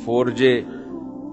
4J,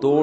2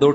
2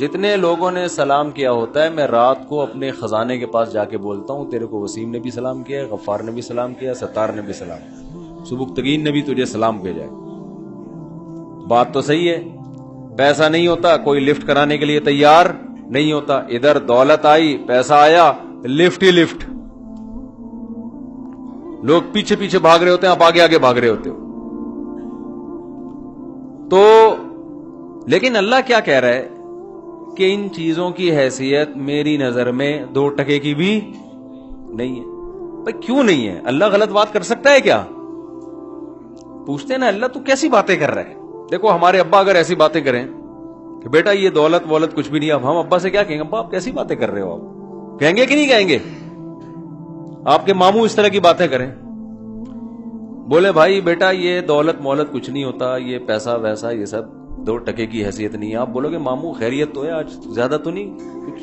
جتنے لوگوں نے سلام کیا ہوتا ہے میں رات کو اپنے خزانے کے پاس جا کے بولتا ہوں تیرے کو وسیم نے بھی سلام کیا ہے, غفار نے بھی سلام کیا, ستار نے بھی سلام کیا, سبکتگین نے بھی تجھے سلام بھیجا ہے. بات تو صحیح ہے. پیسہ نہیں ہوتا کوئی لفٹ کرانے کے لیے تیار نہیں ہوتا. ادھر دولت آئی, پیسہ آیا, لفٹ ہی لفٹ. لوگ پیچھے پیچھے بھاگ رہے ہوتے ہیں, آپ آگے آگے بھاگ رہے ہوتے ہو. تو لیکن اللہ کیا کہہ رہا ہے کہ ان چیزوں کی حیثیت میری نظر میں 2 ٹکے کی بھی نہیں ہے. بھائی کیوں نہیں ہے؟ اللہ غلط بات کر سکتا ہے کیا؟ پوچھتے ہیں نا اللہ تو کیسی باتیں کر رہا ہے. دیکھو ہمارے ابا اگر ایسی باتیں کریں کہ بیٹا یہ دولت وولت کچھ بھی نہیں, اب ہم ابا سے کیا کہیں گے؟ ابا آپ کیسی باتیں کر رہے ہو؟ آپ کہیں گے کہ نہیں کہیں گے؟ آپ کے ماموں اس طرح کی باتیں کریں, بولے بھائی بیٹا یہ دولت مولت کچھ نہیں ہوتا, یہ پیسہ ویسا یہ سب 2 ٹکے کی حیثیت نہیں ہے. آپ بولو گے ماموں خیریت تو ہے, آج زیادہ تو نہیں, کچھ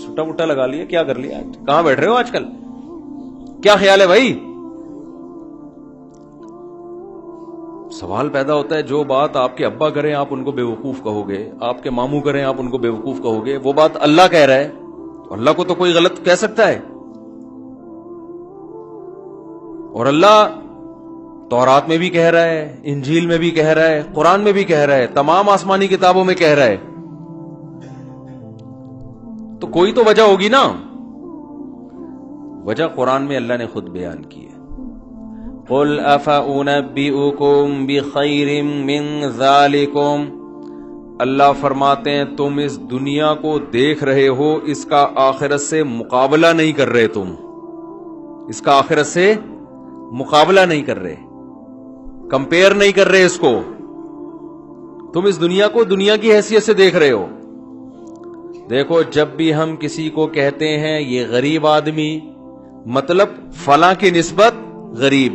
سٹا وٹا لگا لیا, کیا کر لیا, کہاں بیٹھ رہے ہو آج کل, کیا خیال ہے بھائی؟ سوال پیدا ہوتا ہے جو بات آپ کے ابا کریں آپ ان کو بیوقوف کہو گے, آپ کے ماموں کریں آپ ان کو بیوقوف کہو گے, وہ بات اللہ کہہ رہا ہے, اللہ کو تو کوئی غلط کہہ سکتا ہے؟ اور اللہ تورات میں بھی کہہ رہا ہے, انجیل میں بھی کہہ رہا ہے, قرآن میں بھی کہہ رہا ہے, تمام آسمانی کتابوں میں کہہ رہا ہے. تو کوئی تو وجہ ہوگی نا. وجہ قرآن میں اللہ نے خود بیان کی ہے. قُلْ أَفَأُنَبِّئُكُمْ بِخَيْرٍ مِّن ذَلِكُمْ, اللہ فرماتے ہیں تم اس دنیا کو دیکھ رہے ہو, اس کا آخرت سے مقابلہ نہیں کر رہے, تم اس کا آخرت سے مقابلہ نہیں کر رہے, کمپیئر نہیں کر رہے اس کو. تم اس دنیا کو دنیا کی حیثیت سے دیکھ رہے ہو. دیکھو جب بھی ہم کسی کو کہتے ہیں یہ غریب آدمی, مطلب فلاں کی نسبت غریب,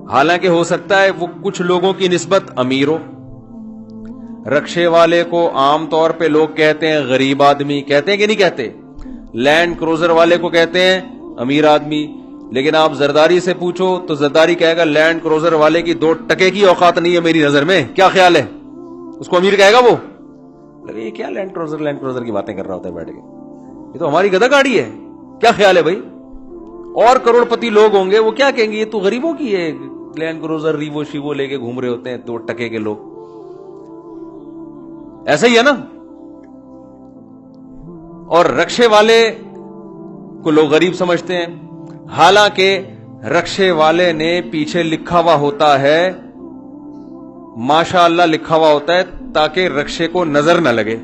حالانکہ ہو سکتا ہے وہ کچھ لوگوں کی نسبت امیر ہو. رکشے والے کو عام طور پہ لوگ کہتے ہیں غریب آدمی, کہتے ہیں کہ نہیں کہتے؟ لینڈ کروزر والے کو کہتے ہیں امیر آدمی. لیکن آپ زرداری سے پوچھو تو زرداری کہے گا لینڈ کروزر والے کی 2 ٹکے کی اوقات نہیں ہے میری نظر میں. کیا خیال ہے؟ اس کو امیر کہے گا وہ؟ یہ کیا لینڈ کروزر کی باتیں کر رہا ہوتا ہے بیٹھ کے, یہ تو ہماری گدھا گاڑی ہے. کیا خیال ہے بھائی؟ اور کروڑ پتی لوگ ہوں گے وہ کیا کہیں گے یہ تو غریبوں کی ہے, لینڈ کروزر ریوو شیوو لے کے گھوم رہے ہوتے ہیں 2 ٹکے کے لوگ. ایسا ہی ہے نا. اور رکشے والے کو لوگ غریب سمجھتے ہیں, حالانکہ رکشے والے نے پیچھے لکھا ہوا ہوتا ہے ماشاء اللہ لکھا ہوا ہوتا ہے تاکہ رکشے کو نظر نہ لگے.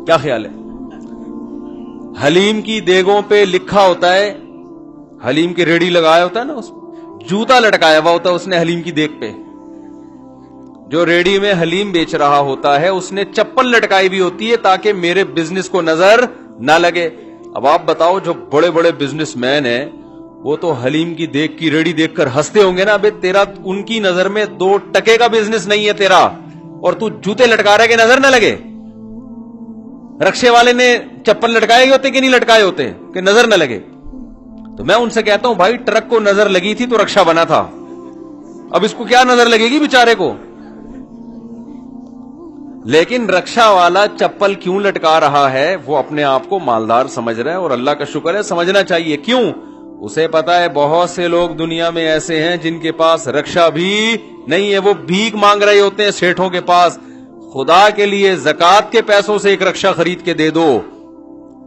کیا خیال ہے؟ حلیم کی دیگوں پہ لکھا ہوتا ہے, حلیم کی ریڑھی لگایا ہوتا ہے نا, اس جوتا لٹکایا ہوا ہوتا ہے اس نے حلیم کی دیگ پہ. جو ریڑھی میں حلیم بیچ رہا ہوتا ہے اس نے چپل لٹکائی بھی ہوتی ہے تاکہ میرے بزنس کو نظر نہ لگے. اب آپ بتاؤ جو بڑے بڑے بزنس مین ہیں وہ تو حلیم کی دیگ کی ریڑھی دیکھ کر ہنستے ہوں گے نا, بے تیرا ان کی نظر میں 2 ٹکے کا بزنس نہیں ہے تیرا, اور تو جوتے لٹکا رہا ہے کہ نظر نہ لگے. رکشے والے نے چپل لٹکائے ہوتے کہ نہیں لٹکائے ہوتے کہ نظر نہ لگے؟ تو میں ان سے کہتا ہوں بھائی ٹرک کو نظر لگی تھی تو رکشا بنا تھا, اب اس کو کیا نظر لگے گی بیچارے کو؟ لیکن رکشا والا چپل کیوں لٹکا رہا ہے؟ وہ اپنے آپ کو مالدار سمجھ رہا ہے, اور اللہ کا شکر ہے سمجھنا چاہیے. کیوں؟ اسے پتا ہے بہت سے لوگ دنیا میں ایسے ہیں جن کے پاس رکشا بھی نہیں ہے, وہ بھیک مانگ رہے ہوتے ہیں سیٹھوں کے پاس. خدا کے لیے زکات کے پیسوں سے ایک رکشا خرید کے دے دو,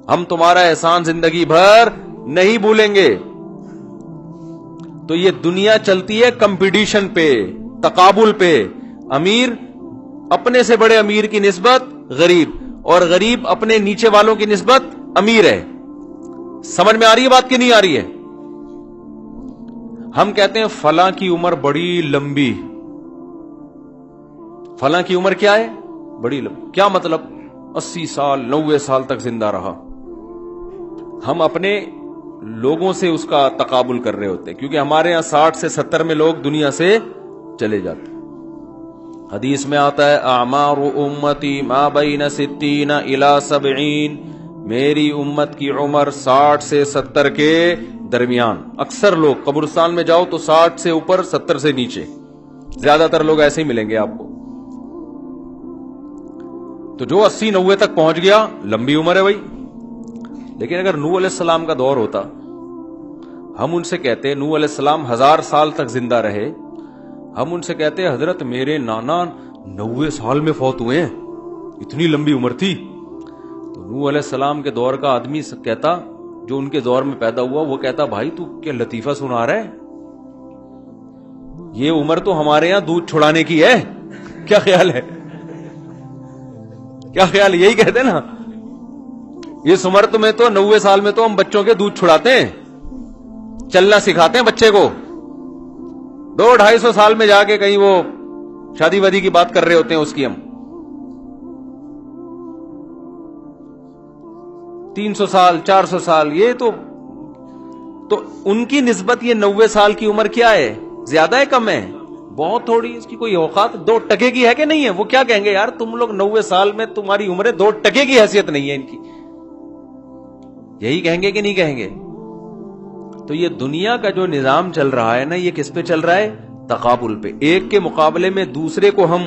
ہم تمہارا احسان زندگی بھر نہیں بھولیں گے. تو یہ دنیا چلتی ہے کمپٹیشن پہ, تقابل پہ. امیر اپنے سے بڑے امیر کی نسبت غریب, اور غریب اپنے نیچے والوں کی نسبت امیر ہے. سمجھ میں آ رہی ہے بات کہ نہیں آ رہی ہے؟ ہم کہتے ہیں فلاں کی عمر بڑی لمبی. فلاں کی عمر کیا ہے؟ بڑی لمبی. کیا مطلب؟ 80 سال 90 سال تک زندہ رہا. ہم اپنے لوگوں سے اس کا تقابل کر رہے ہوتے ہیں, کیونکہ ہمارے ہاں 60 سے 70 میں لوگ دنیا سے چلے جاتے. حدیث میں آتا ہے اعمار امتی ما بین 60 الی 70, میری امت کی عمر 60 سے 70 کے درمیان. اکثر لوگ قبرستان میں جاؤ تو 60 سے اوپر 70 سے نیچے, زیادہ تر لوگ ایسے ہی ملیں گے آپ کو. تو جو 80-90 تک پہنچ گیا لمبی عمر ہے بھائی. لیکن اگر نوح علیہ السلام کا دور ہوتا, ہم ان سے کہتے نوح علیہ السلام 1000 سال تک زندہ رہے, ہم ان سے کہتے حضرت میرے نانا 90 سال میں فوت ہوئے ہیں, اتنی لمبی عمر تھی. تو نوح علیہ السلام کے دور کا آدمی کہتا, جو ان کے دور میں پیدا ہوا, وہ کہتا بھائی تو کیا لطیفہ سنا رہا ہے, یہ عمر تو ہمارے یہاں دودھ چھڑانے کی ہے. کیا خیال ہے, کیا خیال, یہی کہتے نا, اس عمر میں تو 90 سال میں تو ہم بچوں کے دودھ چھڑاتے ہیں, چلنا سکھاتے ہیں بچے کو. 200-250 سال میں جا کے کہیں وہ شادی وادی کی بات کر رہے ہوتے ہیں اس کی. ہم 300 سال 400 سال, یہ تو ان کی نسبت یہ 90 سال کی عمر کیا ہے, زیادہ ہے کم ہے, بہت تھوڑی, اس کی کوئی اوقات 2% کی ہے کہ نہیں ہے. وہ کیا کہیں گے یار تم لوگ 90 سال میں تمہاری عمر 2% کی حیثیت نہیں ہے ان کی, یہی کہیں گے کہ نہیں کہیں گے. تو یہ دنیا کا جو نظام چل رہا ہے نا, یہ کس پہ چل رہا ہے, تقابل پہ. ایک کے مقابلے میں دوسرے کو ہم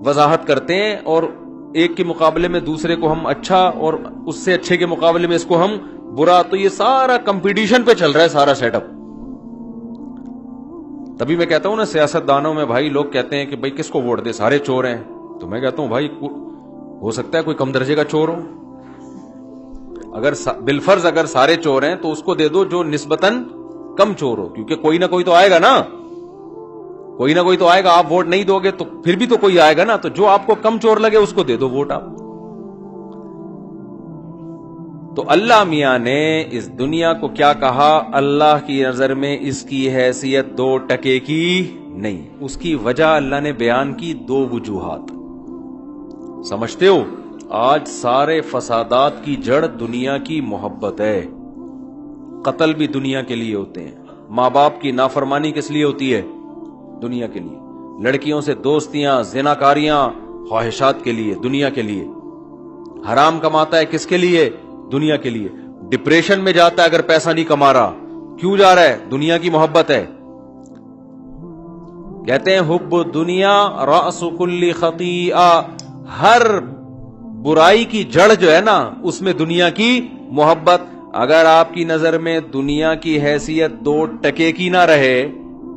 وضاحت کرتے ہیں, اور ایک کے مقابلے میں دوسرے کو ہم اچھا, اور اس سے اچھے کے مقابلے میں اس کو ہم برا. تو یہ سارا کمپٹیشن پہ چل رہا ہے سارا سیٹ اپ. تبھی میں کہتا ہوں نا, سیاست دانوں میں بھائی لوگ کہتے ہیں کہ بھائی کس کو ووٹ دے, سارے چور ہیں. تو میں کہتا ہوں بھائی ہو سکتا ہے کوئی کم درجے کا چور ہو. اگر بالفرض اگر سارے چور ہیں تو اس کو دے دو جو نسبتاً کم چور ہو, کیونکہ کوئی نہ کوئی تو آئے گا نا, کوئی نہ کوئی تو آئے گا. آپ ووٹ نہیں دو گے تو پھر بھی تو کوئی آئے گا نا, تو جو آپ کو کم چور لگے اس کو دے دو ووٹ آپ. تو اللہ میاں نے اس دنیا کو کیا کہا, اللہ کی نظر میں اس کی حیثیت 2% کی نہیں. اس کی وجہ اللہ نے بیان کی 2 وجوہات. سمجھتے ہو, آج سارے فسادات کی جڑ دنیا کی محبت ہے. قتل بھی دنیا کے لیے ہوتے ہیں, ماں باپ کی نافرمانی کس لیے ہوتی ہے, دنیا کے لیے. لڑکیوں سے دوستیاں, زناکاریاں, خواہشات کے لیے, دنیا کے لیے. حرام کماتا ہے کس کے لیے, دنیا کے لیے. ڈپریشن میں جاتا ہے اگر پیسہ نہیں کما رہا, کیوں جا رہا ہے, دنیا کی محبت ہے. کہتے ہیں حب دنیا رأس کل خطیئہ, ہر برائی کی جڑ جو ہے نا اس میں دنیا کی محبت. اگر آپ کی نظر میں دنیا کی حیثیت 2% کی نہ رہے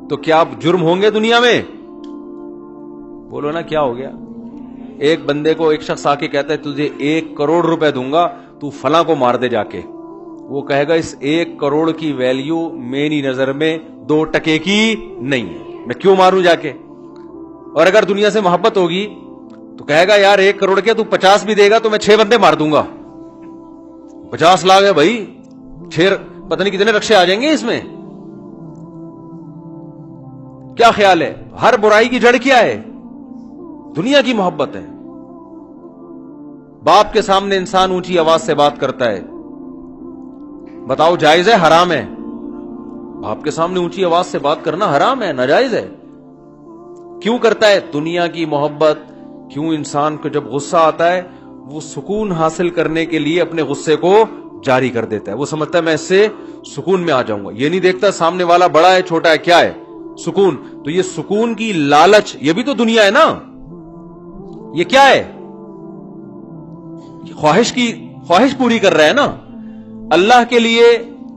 تو کیا آپ جرم ہوں گے دنیا میں, بولو نا کیا ہو گیا. ایک بندے کو ایک شخص آ کے کہتا ہے تجھے 1 کروڑ روپے دوں گا, تو فلاں کو مار دے جا کے. وہ کہے گا اس 1 کروڑ کی ویلیو میری نظر میں 2% کی نہیں ہے, میں کیوں ماروں جا کے. اور اگر دنیا سے محبت ہوگی تو کہے گا یار 1 کروڑ کے تو 50 بھی دے گا تو میں 6 بندے مار دوں گا. 50 لاکھ ہے بھائی, 6 پتہ نہیں کتنے رکشے آ جائیں گے اس میں. کیا خیال ہے, ہر برائی کی جڑ کیا ہے, دنیا کی محبت ہے. باپ کے سامنے انسان اونچی آواز سے بات کرتا ہے, بتاؤ جائز ہے حرام ہے؟ باپ کے سامنے اونچی آواز سے بات کرنا حرام ہے, ناجائز ہے. کیوں کرتا ہے, دنیا کی محبت. کیوں انسان کو جب غصہ آتا ہے وہ سکون حاصل کرنے کے لیے اپنے غصے کو جاری کر دیتا ہے. وہ سمجھتا ہے میں اس سے سکون میں آ جاؤں گا, یہ نہیں دیکھتا سامنے والا بڑا ہے چھوٹا ہے, کیا ہے, سکون. تو یہ سکون کی لالچ, یہ بھی تو دنیا ہے نا, یہ کیا ہے, خواہش پوری کر رہا ہے نا. اللہ کے لیے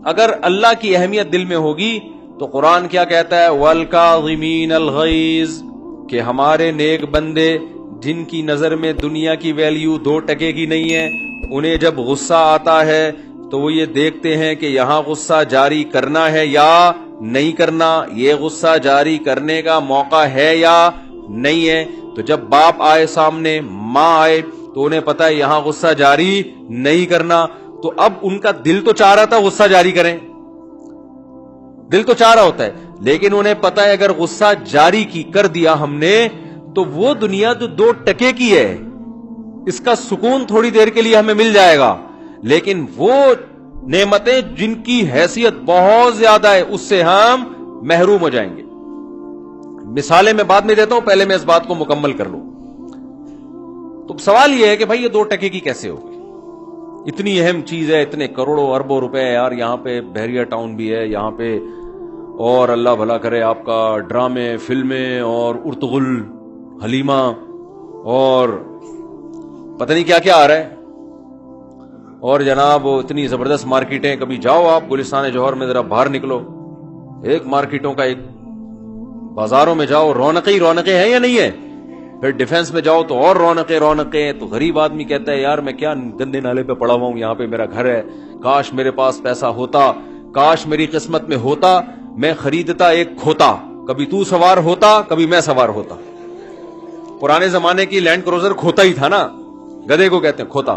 اگر اللہ کی اہمیت دل میں ہوگی تو قرآن کیا کہتا ہے, وَالْكَاظِمِينَ الْغَيْظَ, کہ ہمارے نیک بندے جن کی نظر میں دنیا کی ویلیو 2% کی نہیں ہے, انہیں جب غصہ آتا ہے تو وہ یہ دیکھتے ہیں کہ یہاں غصہ جاری کرنا ہے یا نہیں کرنا, یہ غصہ جاری کرنے کا موقع ہے یا نہیں ہے. تو جب باپ آئے سامنے, ماں آئے, تو انہیں پتا ہے یہاں غصہ جاری نہیں کرنا. تو اب ان کا دل تو چاہ رہا تھا غصہ جاری کریں, دل تو چاہ رہا ہوتا ہے, لیکن انہیں پتا ہے اگر غصہ جاری کر دیا ہم نے تو وہ دنیا جو 2% کی ہے اس کا سکون تھوڑی دیر کے لیے ہمیں مل جائے گا, لیکن وہ نعمتیں جن کی حیثیت بہت زیادہ ہے اس سے ہم محروم ہو جائیں گے. مثالیں میں بعد میں دیتا ہوں, پہلے میں اس بات کو مکمل کر لوں. تو سوال یہ ہے کہ بھائی یہ 2% کی کیسے ہوگی, اتنی اہم چیز ہے, اتنے کروڑوں اربوں روپے ہے یار, یہاں پہ بحریہ ٹاؤن بھی ہے یہاں پہ, اور اللہ بھلا کرے آپ کا ڈرامے, فلمیں, اور ارطغرل, حلیمہ, اور پتہ نہیں کیا کیا آ رہا ہے. اور جناب اتنی زبردست مارکیٹیں, کبھی جاؤ آپ گلستان جوہر میں ذرا باہر نکلو, ایک مارکیٹوں کا ایک, بازاروں میں جاؤ رونقیں ہی رونقیں ہیں یا نہیں ہے. پھر ڈیفنس میں جاؤ تو اور رونقیں. تو غریب آدمی کہتا ہے یار میں کیا گندے نالے پہ پڑا ہوا ہوں, یہاں پہ میرا گھر ہے, کاش میرے پاس پیسہ ہوتا, کاش میری قسمت میں ہوتا, میں خریدتا ایک کھوتا, کبھی تو سوار ہوتا کبھی میں سوار ہوتا. پرانے زمانے کی لینڈ کروزر کھوتا ہی تھا نا, گدھے کو کہتے ہیں کھوتا.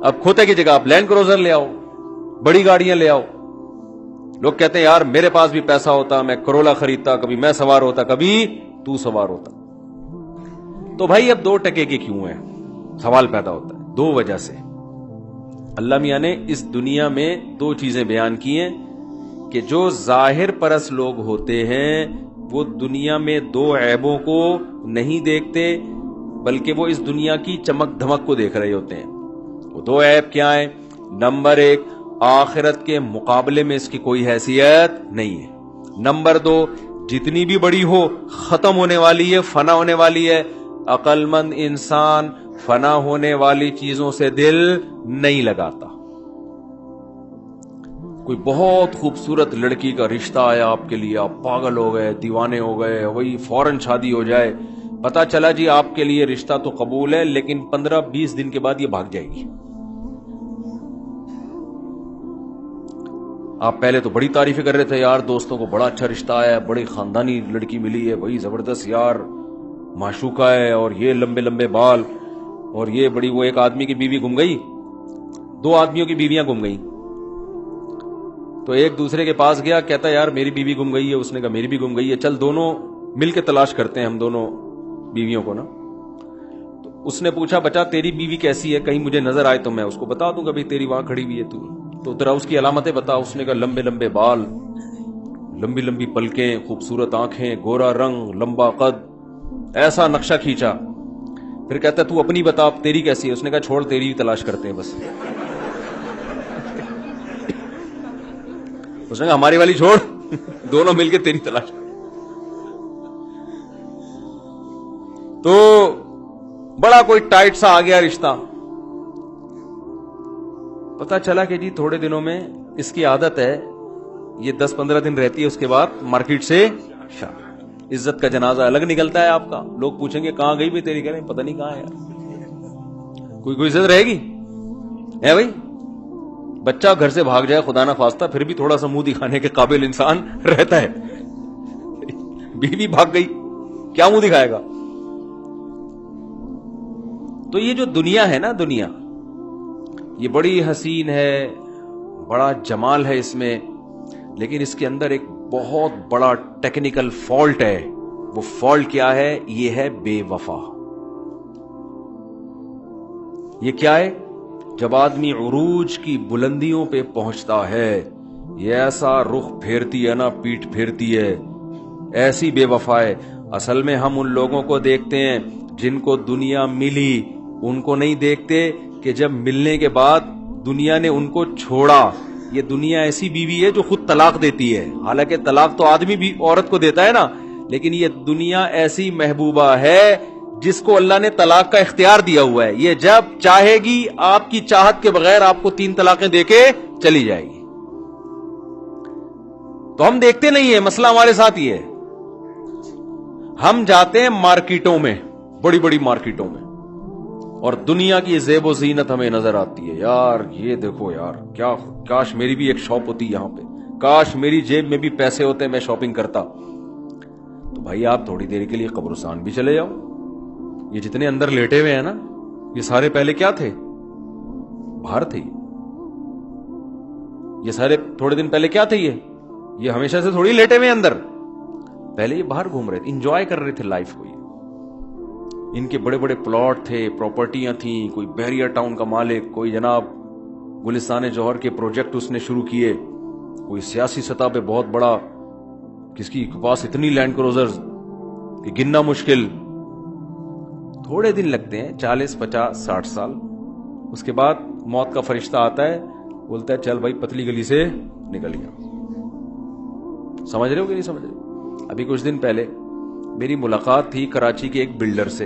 اب کھوتے کی جگہ آپ لینڈ کروزر لے آؤ, بڑی گاڑیاں لے آؤ. لوگ کہتے ہیں یار میرے پاس بھی پیسہ ہوتا, میں کرولا خریدتا, کبھی میں سوار ہوتا کبھی تو سوار ہوتا. تو بھائی اب 2 ٹکے کے کیوں ہیں, سوال پیدا ہوتا ہے. 2 وجہ سے. اللہ میاں نے اس دنیا میں 2 چیزیں بیان کی ہیں کہ جو ظاہر پرست لوگ ہوتے ہیں وہ دنیا میں 2 عیبوں کو نہیں دیکھتے, بلکہ وہ اس دنیا کی چمک دھمک کو دیکھ رہے ہوتے ہیں. وہ 2 عیب کیا ہیں؟ نمبر 1, آخرت کے مقابلے میں اس کی کوئی حیثیت نہیں ہے. نمبر 2, جتنی بھی بڑی ہو ختم ہونے والی ہے, فنا ہونے والی ہے. عقل مند انسان فنا ہونے والی چیزوں سے دل نہیں لگاتا. کوئی بہت خوبصورت لڑکی کا رشتہ آیا آپ کے لیے, آپ پاگل ہو گئے, دیوانے ہو گئے, وہی فوراً شادی ہو جائے. پتا چلا جی آپ کے لیے رشتہ تو قبول ہے, لیکن 15-20 دن کے بعد یہ بھاگ جائے گی. آپ پہلے تو بڑی تعریفیں کر رہے تھے, یار دوستوں کو بڑا اچھا رشتہ آیا ہے, بڑی خاندانی لڑکی ملی ہے, بڑی زبردست یار معشوقہ ہے, اور یہ لمبے لمبے بال, اور یہ بڑی. وہ ایک آدمی کی بیوی گم گئی, 2 آدمیوں کی بیویاں گم گئی. تو ایک دوسرے کے پاس گیا, کہتا یار میری بیوی گم گئی ہے. اس نے کہا میری بھی گم گئی ہے, چل دونوں مل کے تلاش کرتے ہیں ہم دونوں بیویوں کو نا. تو اس نے پوچھا بچہ تیری بیوی کیسی ہے, کہیں مجھے نظر آئے تو میں اس کو بتا دوں گا بھائی تیری وہاں کھڑی ہوئی ہے تو ذرا اس کی علامتیں بتا. اس نے کہا لمبے لمبے بال, لمبی لمبی پلکیں, خوبصورت آنکھیں, گورا رنگ, لمبا قد, ایسا نقشہ کھینچا. پھر کہتا تو اپنی بتا تیری کیسی ہے. اس نے کہا چھوڑ تیری بھی تلاش کرتے ہیں بس. اس نے کہا ہماری والی چھوڑ, دونوں مل کے تیری تلاش. تو بڑا کوئی ٹائٹ سا آ گیا رشتہ. پتا چلا کہ جی تھوڑے دنوں میں اس کی عادت ہے, یہ 10-15 دن رہتی ہے, اس کے بعد مارکیٹ سے عزت کا جنازہ الگ نکلتا ہے آپ کا. لوگ پوچھیں گے کہاں گئی بھی تیری, کہہ رہے پتہ نہیں کہاں ہے یار. کوئی عزت رہے گی ہے بھائی؟ بچہ گھر سے بھاگ جائے خدا نہ خواستہ, پھر بھی تھوڑا سا منہ دکھانے کے قابل انسان رہتا ہے. بیوی بھاگ گئی, کیا منہ دکھائے گا؟ تو یہ جو دنیا ہے نا, دنیا یہ بڑی حسین ہے, بڑا جمال ہے اس میں, لیکن اس کے اندر ایک بہت بڑا ٹیکنیکل فالٹ ہے. وہ فالٹ کیا ہے؟ یہ ہے بے وفا. یہ کیا ہے؟ جب آدمی عروج کی بلندیوں پہ پہنچتا ہے, یہ ایسا رخ پھیرتی ہے نا, پیٹ پھیرتی ہے, ایسی بے وفا ہے. اصل میں ہم ان لوگوں کو دیکھتے ہیں جن کو دنیا ملی, ان کو نہیں دیکھتے کہ جب ملنے کے بعد دنیا نے ان کو چھوڑا. یہ دنیا ایسی بیوی ہے جو خود طلاق دیتی ہے, حالانکہ طلاق تو آدمی بھی عورت کو دیتا ہے نا, لیکن یہ دنیا ایسی محبوبہ ہے جس کو اللہ نے طلاق کا اختیار دیا ہوا ہے. یہ جب چاہے گی آپ کی چاہت کے بغیر آپ کو 3 طلاقیں دے کے چلی جائے گی. تو ہم دیکھتے نہیں ہیں, مسئلہ ہمارے ساتھ یہ ہے. ہم جاتے ہیں مارکیٹوں میں, بڑی بڑی مارکیٹوں میں, اور دنیا کی زیب و زینت ہمیں نظر آتی ہے. یار یہ دیکھو یار, کیا کاش میری بھی ایک شاپ ہوتی یہاں پہ, کاش میری جیب میں بھی پیسے ہوتے میں شاپنگ کرتا. تو بھائی آپ تھوڑی دیر کے لیے قبرستان بھی چلے جاؤ. یہ جتنے اندر لیٹے ہوئے ہیں نا, یہ سارے پہلے کیا تھے؟ باہر تھے. یہ سارے تھوڑے دن پہلے کیا تھے؟ یہ ہمیشہ سے تھوڑی لیٹے ہوئے اندر, پہلے یہ باہر گھوم رہے تھے, انجوائے کر رہے تھے لائف کو. ان کے بڑے بڑے پلاٹ تھے, پراپرٹیاں تھیں, کوئی بحریہ ٹاؤن کا مالک, کوئی جناب گلستان جوہر کے پروجیکٹ اس نے شروع کیے, کوئی سیاسی سطح پہ بہت بڑا, کس کی پاس اتنی لینڈ کروزرز کہ گننا مشکل. تھوڑے دن لگتے ہیں, 40, 50, 60 سال. اس کے بعد موت کا فرشتہ آتا ہے, بولتا ہے چل بھائی پتلی گلی سے نکل گیا. سمجھ رہے ہو کہ نہیں سمجھ رہے؟ ابھی کچھ دن پہلے میری ملاقات تھی کراچی کے ایک بلڈر سے.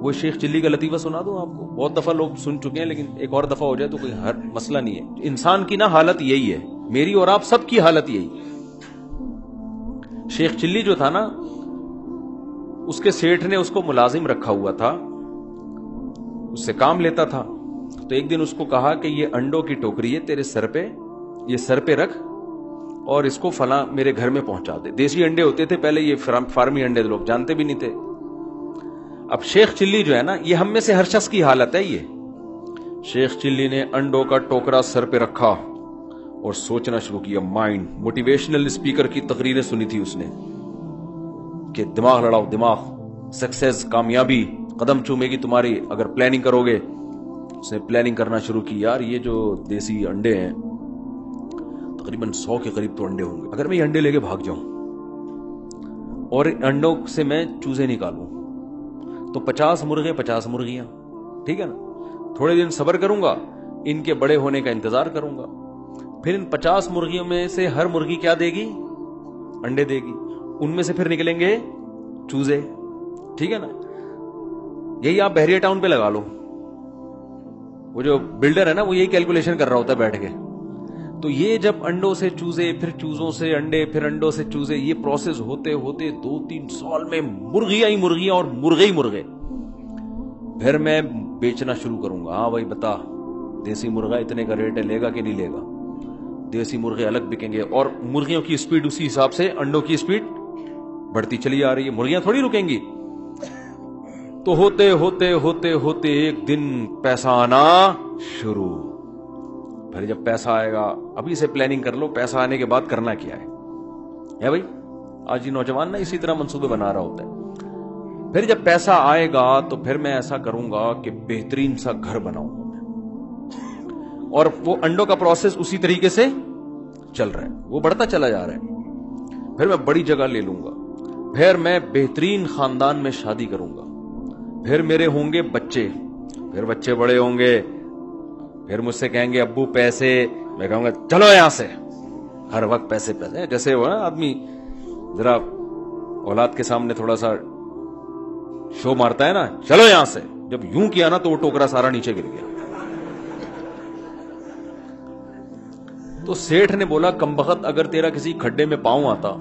وہ شیخ چلی کا لطیفہ سنا دوں آپ کو؟ بہت دفعہ لوگ سن چکے ہیں لیکن ایک اور دفعہ ہو جائے تو کوئی مسئلہ نہیں ہے. انسان کی نا حالت یہی ہے، میری اور آپ سب کی حالت یہی. شیخ چلی جو تھا نا، اس کے سیٹھ نے اس کو ملازم رکھا ہوا تھا، اس سے کام لیتا تھا. تو ایک دن اس کو کہا کہ یہ انڈوں کی ٹوکری ہے تیرے سر پہ، یہ سر پہ رکھ اور اس کو فلاں میرے گھر میں پہنچا دے. دیسی انڈے ہوتے تھے پہلے، یہ فارمی انڈے لوگ جانتے بھی نہیں تھے. اب شیخ چلی جو ہے نا، یہ ہم میں سے ہر شخص کی حالت ہے. یہ شیخ چلی نے انڈوں کا ٹوکرا سر پہ رکھا اور سوچنا شروع کیا. مائنڈ موٹیویشنل اسپیکر کی تقریریں سنی تھی اس نے کہ دماغ لڑاؤ، دماغ، سکسیس، کامیابی قدم چومے گی تمہاری اگر پلاننگ کرو گے. اس نے پلاننگ کرنا شروع کی. یار یہ جو دیسی انڈے ہیں تقریباً 100 کے قریب تو انڈے ہوں گے. اگر میں یہ انڈے لے کے بھاگ جاؤں اور انڈوں سے میں چوزے نکالوں تو 50 مرغے 50 مرغیاں، ٹھیک ہے نا. تھوڑے دن صبر کروں گا، ان کے بڑے ہونے کا انتظار کروں گا. پھر ان 50 مرغیوں میں سے ہر مرغی کیا دے گی؟ انڈے دے گی. ان میں سے پھر نکلیں گے چوزے، ٹھیک ہے نا. یہی آپ بحریہ ٹاؤن پہ لگا لو. وہ جو بلڈر ہے نا، وہ یہی کیلکولیشن کر رہا ہوتا ہے بیٹھ کے. تو یہ جب انڈوں سے چوزے، پھر چوزوں سے انڈے، پھر انڈوں سے چوزے، یہ پروسیس ہوتے ہوتے 2-3 سال میں مرغیاں ہی مرغیاں اور مرغے ہی مرغے. پھر میں بیچنا شروع کروں گا. ہاں بھائی بتا، دیسی مرغا اتنے کا ریٹ ہے، لے گا کہ نہیں لے گا؟ دیسی مرغے الگ بکیں گے. اور مرغیوں کی سپیڈ اسی حساب سے انڈوں کی سپیڈ بڑھتی چلی آ رہی ہے. مرغیاں تھوڑی رکیں گی. تو ہوتے ہوتے ہوتے ہوتے ایک دن پیسہ آنا شروع. پھر جب پیسہ آئے گا، ابھی سے پلاننگ کر لو پیسہ آنے کے بعد کرنا کیا ہے بھائی. آج یہ نوجوان نا اسی طرح منصوبے بنا رہا ہوتا ہے. پھر جب پیسہ آئے گا تو پھر میں ایسا کروں گا کہ بہترین سا گھر بناؤں گا. اور وہ انڈوں کا پروسیس اسی طریقے سے چل رہا ہے، وہ بڑھتا چلا جا رہا ہے. پھر میں بڑی جگہ لے لوں گا. پھر میں بہترین خاندان میں شادی کروں گا. پھر میرے ہوں گے بچے. پھر بچے بڑے ہوں گے. پھر مجھ سے کہیں گے ابو پیسے. میں کہوں گا چلو یہاں سے. ہر وقت پیسے پیسے. جیسے وہ آدمی ذرا اولاد کے سامنے تھوڑا سا شو مارتا ہے نا، چلو یہاں سے. جب یوں کیا نا تو وہ ٹوکرا سارا نیچے گر گیا. تو سیٹھ نے بولا کمبخت، اگر تیرا کسی کھڈے میں پاؤں آتا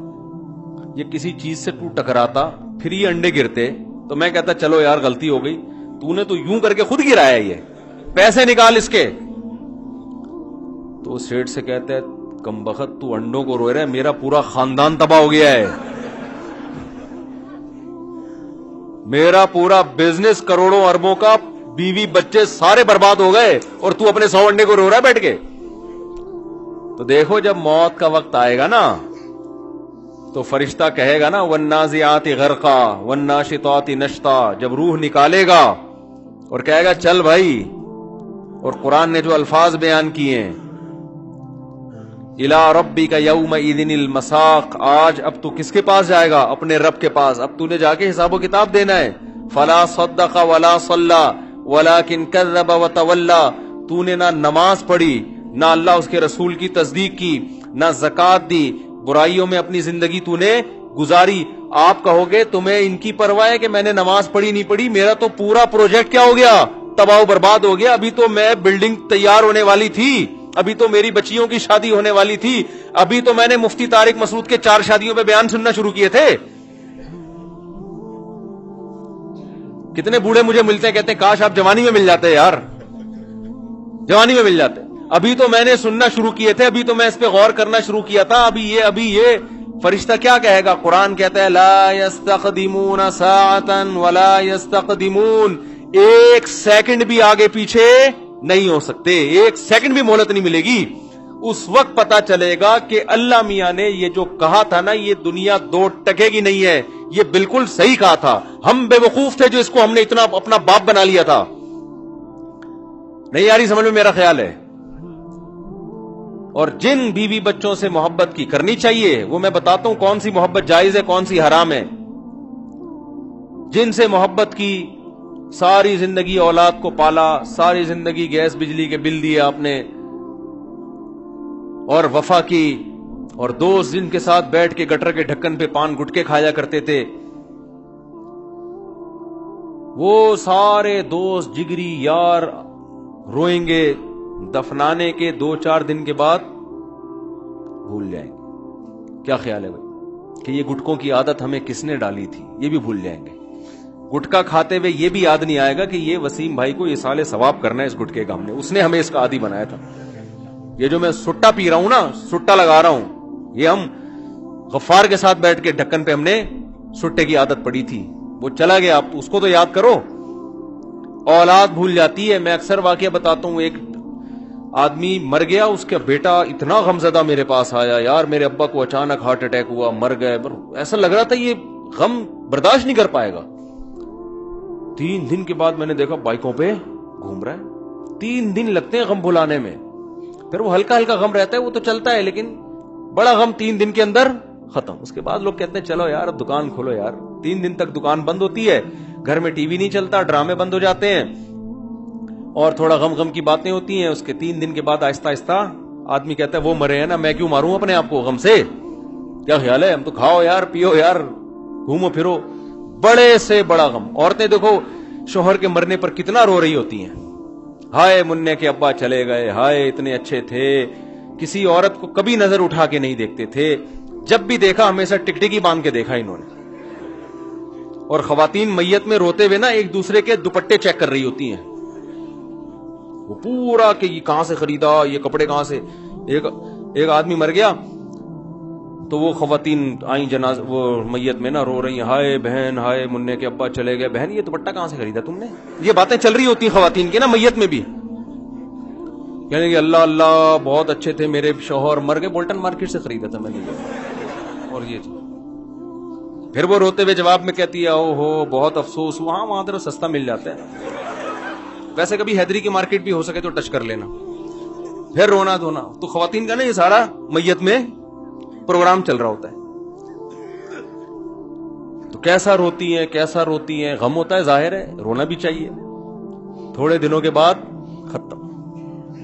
یا کسی چیز سے تو ٹکراتا پھر یہ انڈے گرتے تو میں کہتا چلو یار غلطی ہو گئی. تو نے تو یوں کر کے خود گرایا، یہ پیسے نکال اس کے. تو سیٹھ سے کہتا ہے کمبخت تو انڈوں کو روئے رہا ہے، میرا پورا خاندان تباہ ہو گیا ہے. میرا پورا بزنس کروڑوں اربوں کا، بیوی بچے سارے برباد ہو گئے اور تو اپنے 100 انڈے کو رو رہا ہے بیٹھ کے. تو دیکھو جب موت کا وقت آئے گا نا تو فرشتہ کہے گا نا والنازعات غرقا والناشطات نشطا. جب روح نکالے گا اور کہے گا چل بھائی، اور قرآن نے جو الفاظ بیان کیے ہیں الی ربک یومئذ المساق، آج اب تو کس کے پاس جائے گا؟ اپنے رب کے پاس. اب تو نے جا کے حساب و کتاب دینا ہے. فلا صدق ولا صلی ولکن کذب وتولی. تو نے نہ نماز پڑھی، نہ اللہ اس کے رسول کی تصدیق کی، نہ زکوٰۃ دی، برائیوں میں اپنی زندگی تو نے گزاری. آپ کہو گے تمہیں ان کی پرواہ ہے کہ میں نے نماز پڑھی نہیں پڑھی؟ میرا تو پورا پروجیکٹ کیا ہو گیا؟ تباہ و برباد ہو گیا. ابھی تو میں بلڈنگ تیار ہونے والی تھی، ابھی تو میری بچیوں کی شادی ہونے والی تھی، ابھی تو میں نے مفتی طارق مسعود کے 4 شادیوں پہ بیان سننا شروع کیے تھے. کتنے بوڑھے مجھے ملتے ہیں کہتے ہیں کاش آپ جوانی میں مل جاتے یار، جوانی میں مل جاتے. ابھی تو میں نے سننا شروع کیے تھے، ابھی تو میں اس پہ غور کرنا شروع کیا تھا. ابھی یہ فرشتہ کیا کہے گا؟ قرآن کہتا ہے لا یستقدمون ساعتا ولا یستقدمون. 1 سیکنڈ بھی آگے پیچھے نہیں ہو سکتے، 1 سیکنڈ بھی مہلت نہیں ملے گی. اس وقت پتا چلے گا کہ اللہ میاں نے یہ جو کہا تھا نا، یہ دنیا 2 ٹکے گی نہیں ہے، یہ بالکل صحیح کہا تھا. ہم بے وقوف تھے جو اس کو ہم نے اتنا اپنا باپ بنا لیا تھا. نہیں یاری سمجھ میں میرا خیال ہے. اور جن بیوی بچوں سے محبت کی کرنی چاہیے وہ میں بتاتا ہوں کون سی محبت جائز ہے کون سی حرام ہے. جن سے محبت کی، ساری زندگی اولاد کو پالا، ساری زندگی گیس بجلی کے بل دیے آپ نے، اور وفا کی، اور دوست جن کے ساتھ بیٹھ کے گٹر کے ڈھکن پہ پان گٹکے کھایا کرتے تھے، وہ سارے دوست جگری یار روئیں گے, دفنانے کے 2-4 دن کے بعد بھول جائیں گے. کیا خیال ہے بھائی کہ یہ گٹکوں کی عادت ہمیں کس نے ڈالی تھی؟ یہ بھی بھول جائیں گے. گٹکا کھاتے ہوئے یہ بھی یاد نہیں آئے گا کہ یہ وسیم بھائی کو یہ سال ثواب کرنا ہے اس گٹکے کا, ہم نے, اس نے ہمیں اس کا عادی بنایا تھا. یہ جو میں سٹا پی رہا ہوں نا, سٹا لگا رہا ہوں, یہ ہم غفار کے ساتھ بیٹھ کے ڈھکن پہ ہم نے سٹے کی عادت پڑی تھی, وہ چلا گیا, آپ اس کو تو یاد کرو. اولاد بھول جاتی ہے. میں اکثر واقعہ بتاتا ہوں, ایک آدمی مر گیا, اس کا بیٹا اتنا غمزدہ میرے پاس آیا, یار میرے ابا کو اچانک ہارٹ اٹیک ہوا, مر گئے. ایسا لگ رہا تھا یہ غم برداشت نہیں کر پائے گا. 3 دن کے بعد میں نے دیکھا بائکوں پہ گھوم رہا ہے. 3 دن لگتے ہیں غم بھلانے میں. پھر وہ ہلکا ہلکا غم رہتا ہے, وہ تو چلتا ہے, لیکن بڑا غم 3 دن کے اندر ختم. اس کے بعد لوگ کہتے ہیں چلو یار اب دکان کھولو یار. 3 دن تک دکان بند ہوتی ہے, گھر میں ٹی وی نہیں چلتا, ڈرامے بند ہو جاتے ہیں, اور تھوڑا غم کی باتیں ہوتی ہیں. اس کے 3 دن کے بعد آہستہ آہستہ آدمی کہتا ہے وہ مرے ہیں نا, میں کیوں ماروں اپنے آپ کو غم سے, کیا خیال ہے, ہم تو کھاؤ یار, پیو یار, گھومو پھرو. بڑے سے بڑا غم. عورتیں دیکھو شوہر کے مرنے پر کتنا رو رہی ہوتی ہیں, ہائے مننے کے ابا چلے گئے, ہائے اتنے اچھے تھے. کسی عورت کو کبھی نظر اٹھا کے نہیں دیکھتے تھے, جب بھی دیکھا ہمیشہ ٹکٹکی باندھ کے دیکھا انہوں نے. اور خواتین میت میں روتے ہوئے نا ایک دوسرے کے دوپٹے چیک کر رہی ہوتی ہیں, وہ پورا کہ یہ کہاں سے خریدا, یہ کپڑے کہاں سے. ایک آدمی مر گیا تو وہ خواتین آئیں جنازہ وہ میت میں نا رو رہی ہیں, ہائے بہن, ہائے مننے کے ابا چلے گئے, بہن یہ دوپٹہ کہاں سے خریدا تم نے. یہ باتیں چل رہی ہوتی ہیں خواتین کی نا میت میں بھی, یعنی کہ اللہ اللہ بہت اچھے تھے میرے شوہر, مر گئے, بولٹن مارکیٹ سے خریدا تھا میں نے. اور یہ پھر وہ روتے ہوئے جواب میں کہتی ہے او ہو بہت افسوس, وہاں ذرا سستا مل جاتا ہے. ویسے کبھی حیدری کی مارکیٹ بھی ہو سکے تو ٹچ کر لینا. پھر رونا دھونا. تو خواتین کا نا یہ سارا میت میں پروگرام چل رہا ہوتا ہے. تو کیسا روتی ہیں, غم ہوتا ہے, ظاہر ہے رونا بھی چاہیے. تھوڑے دنوں کے بعد ختم.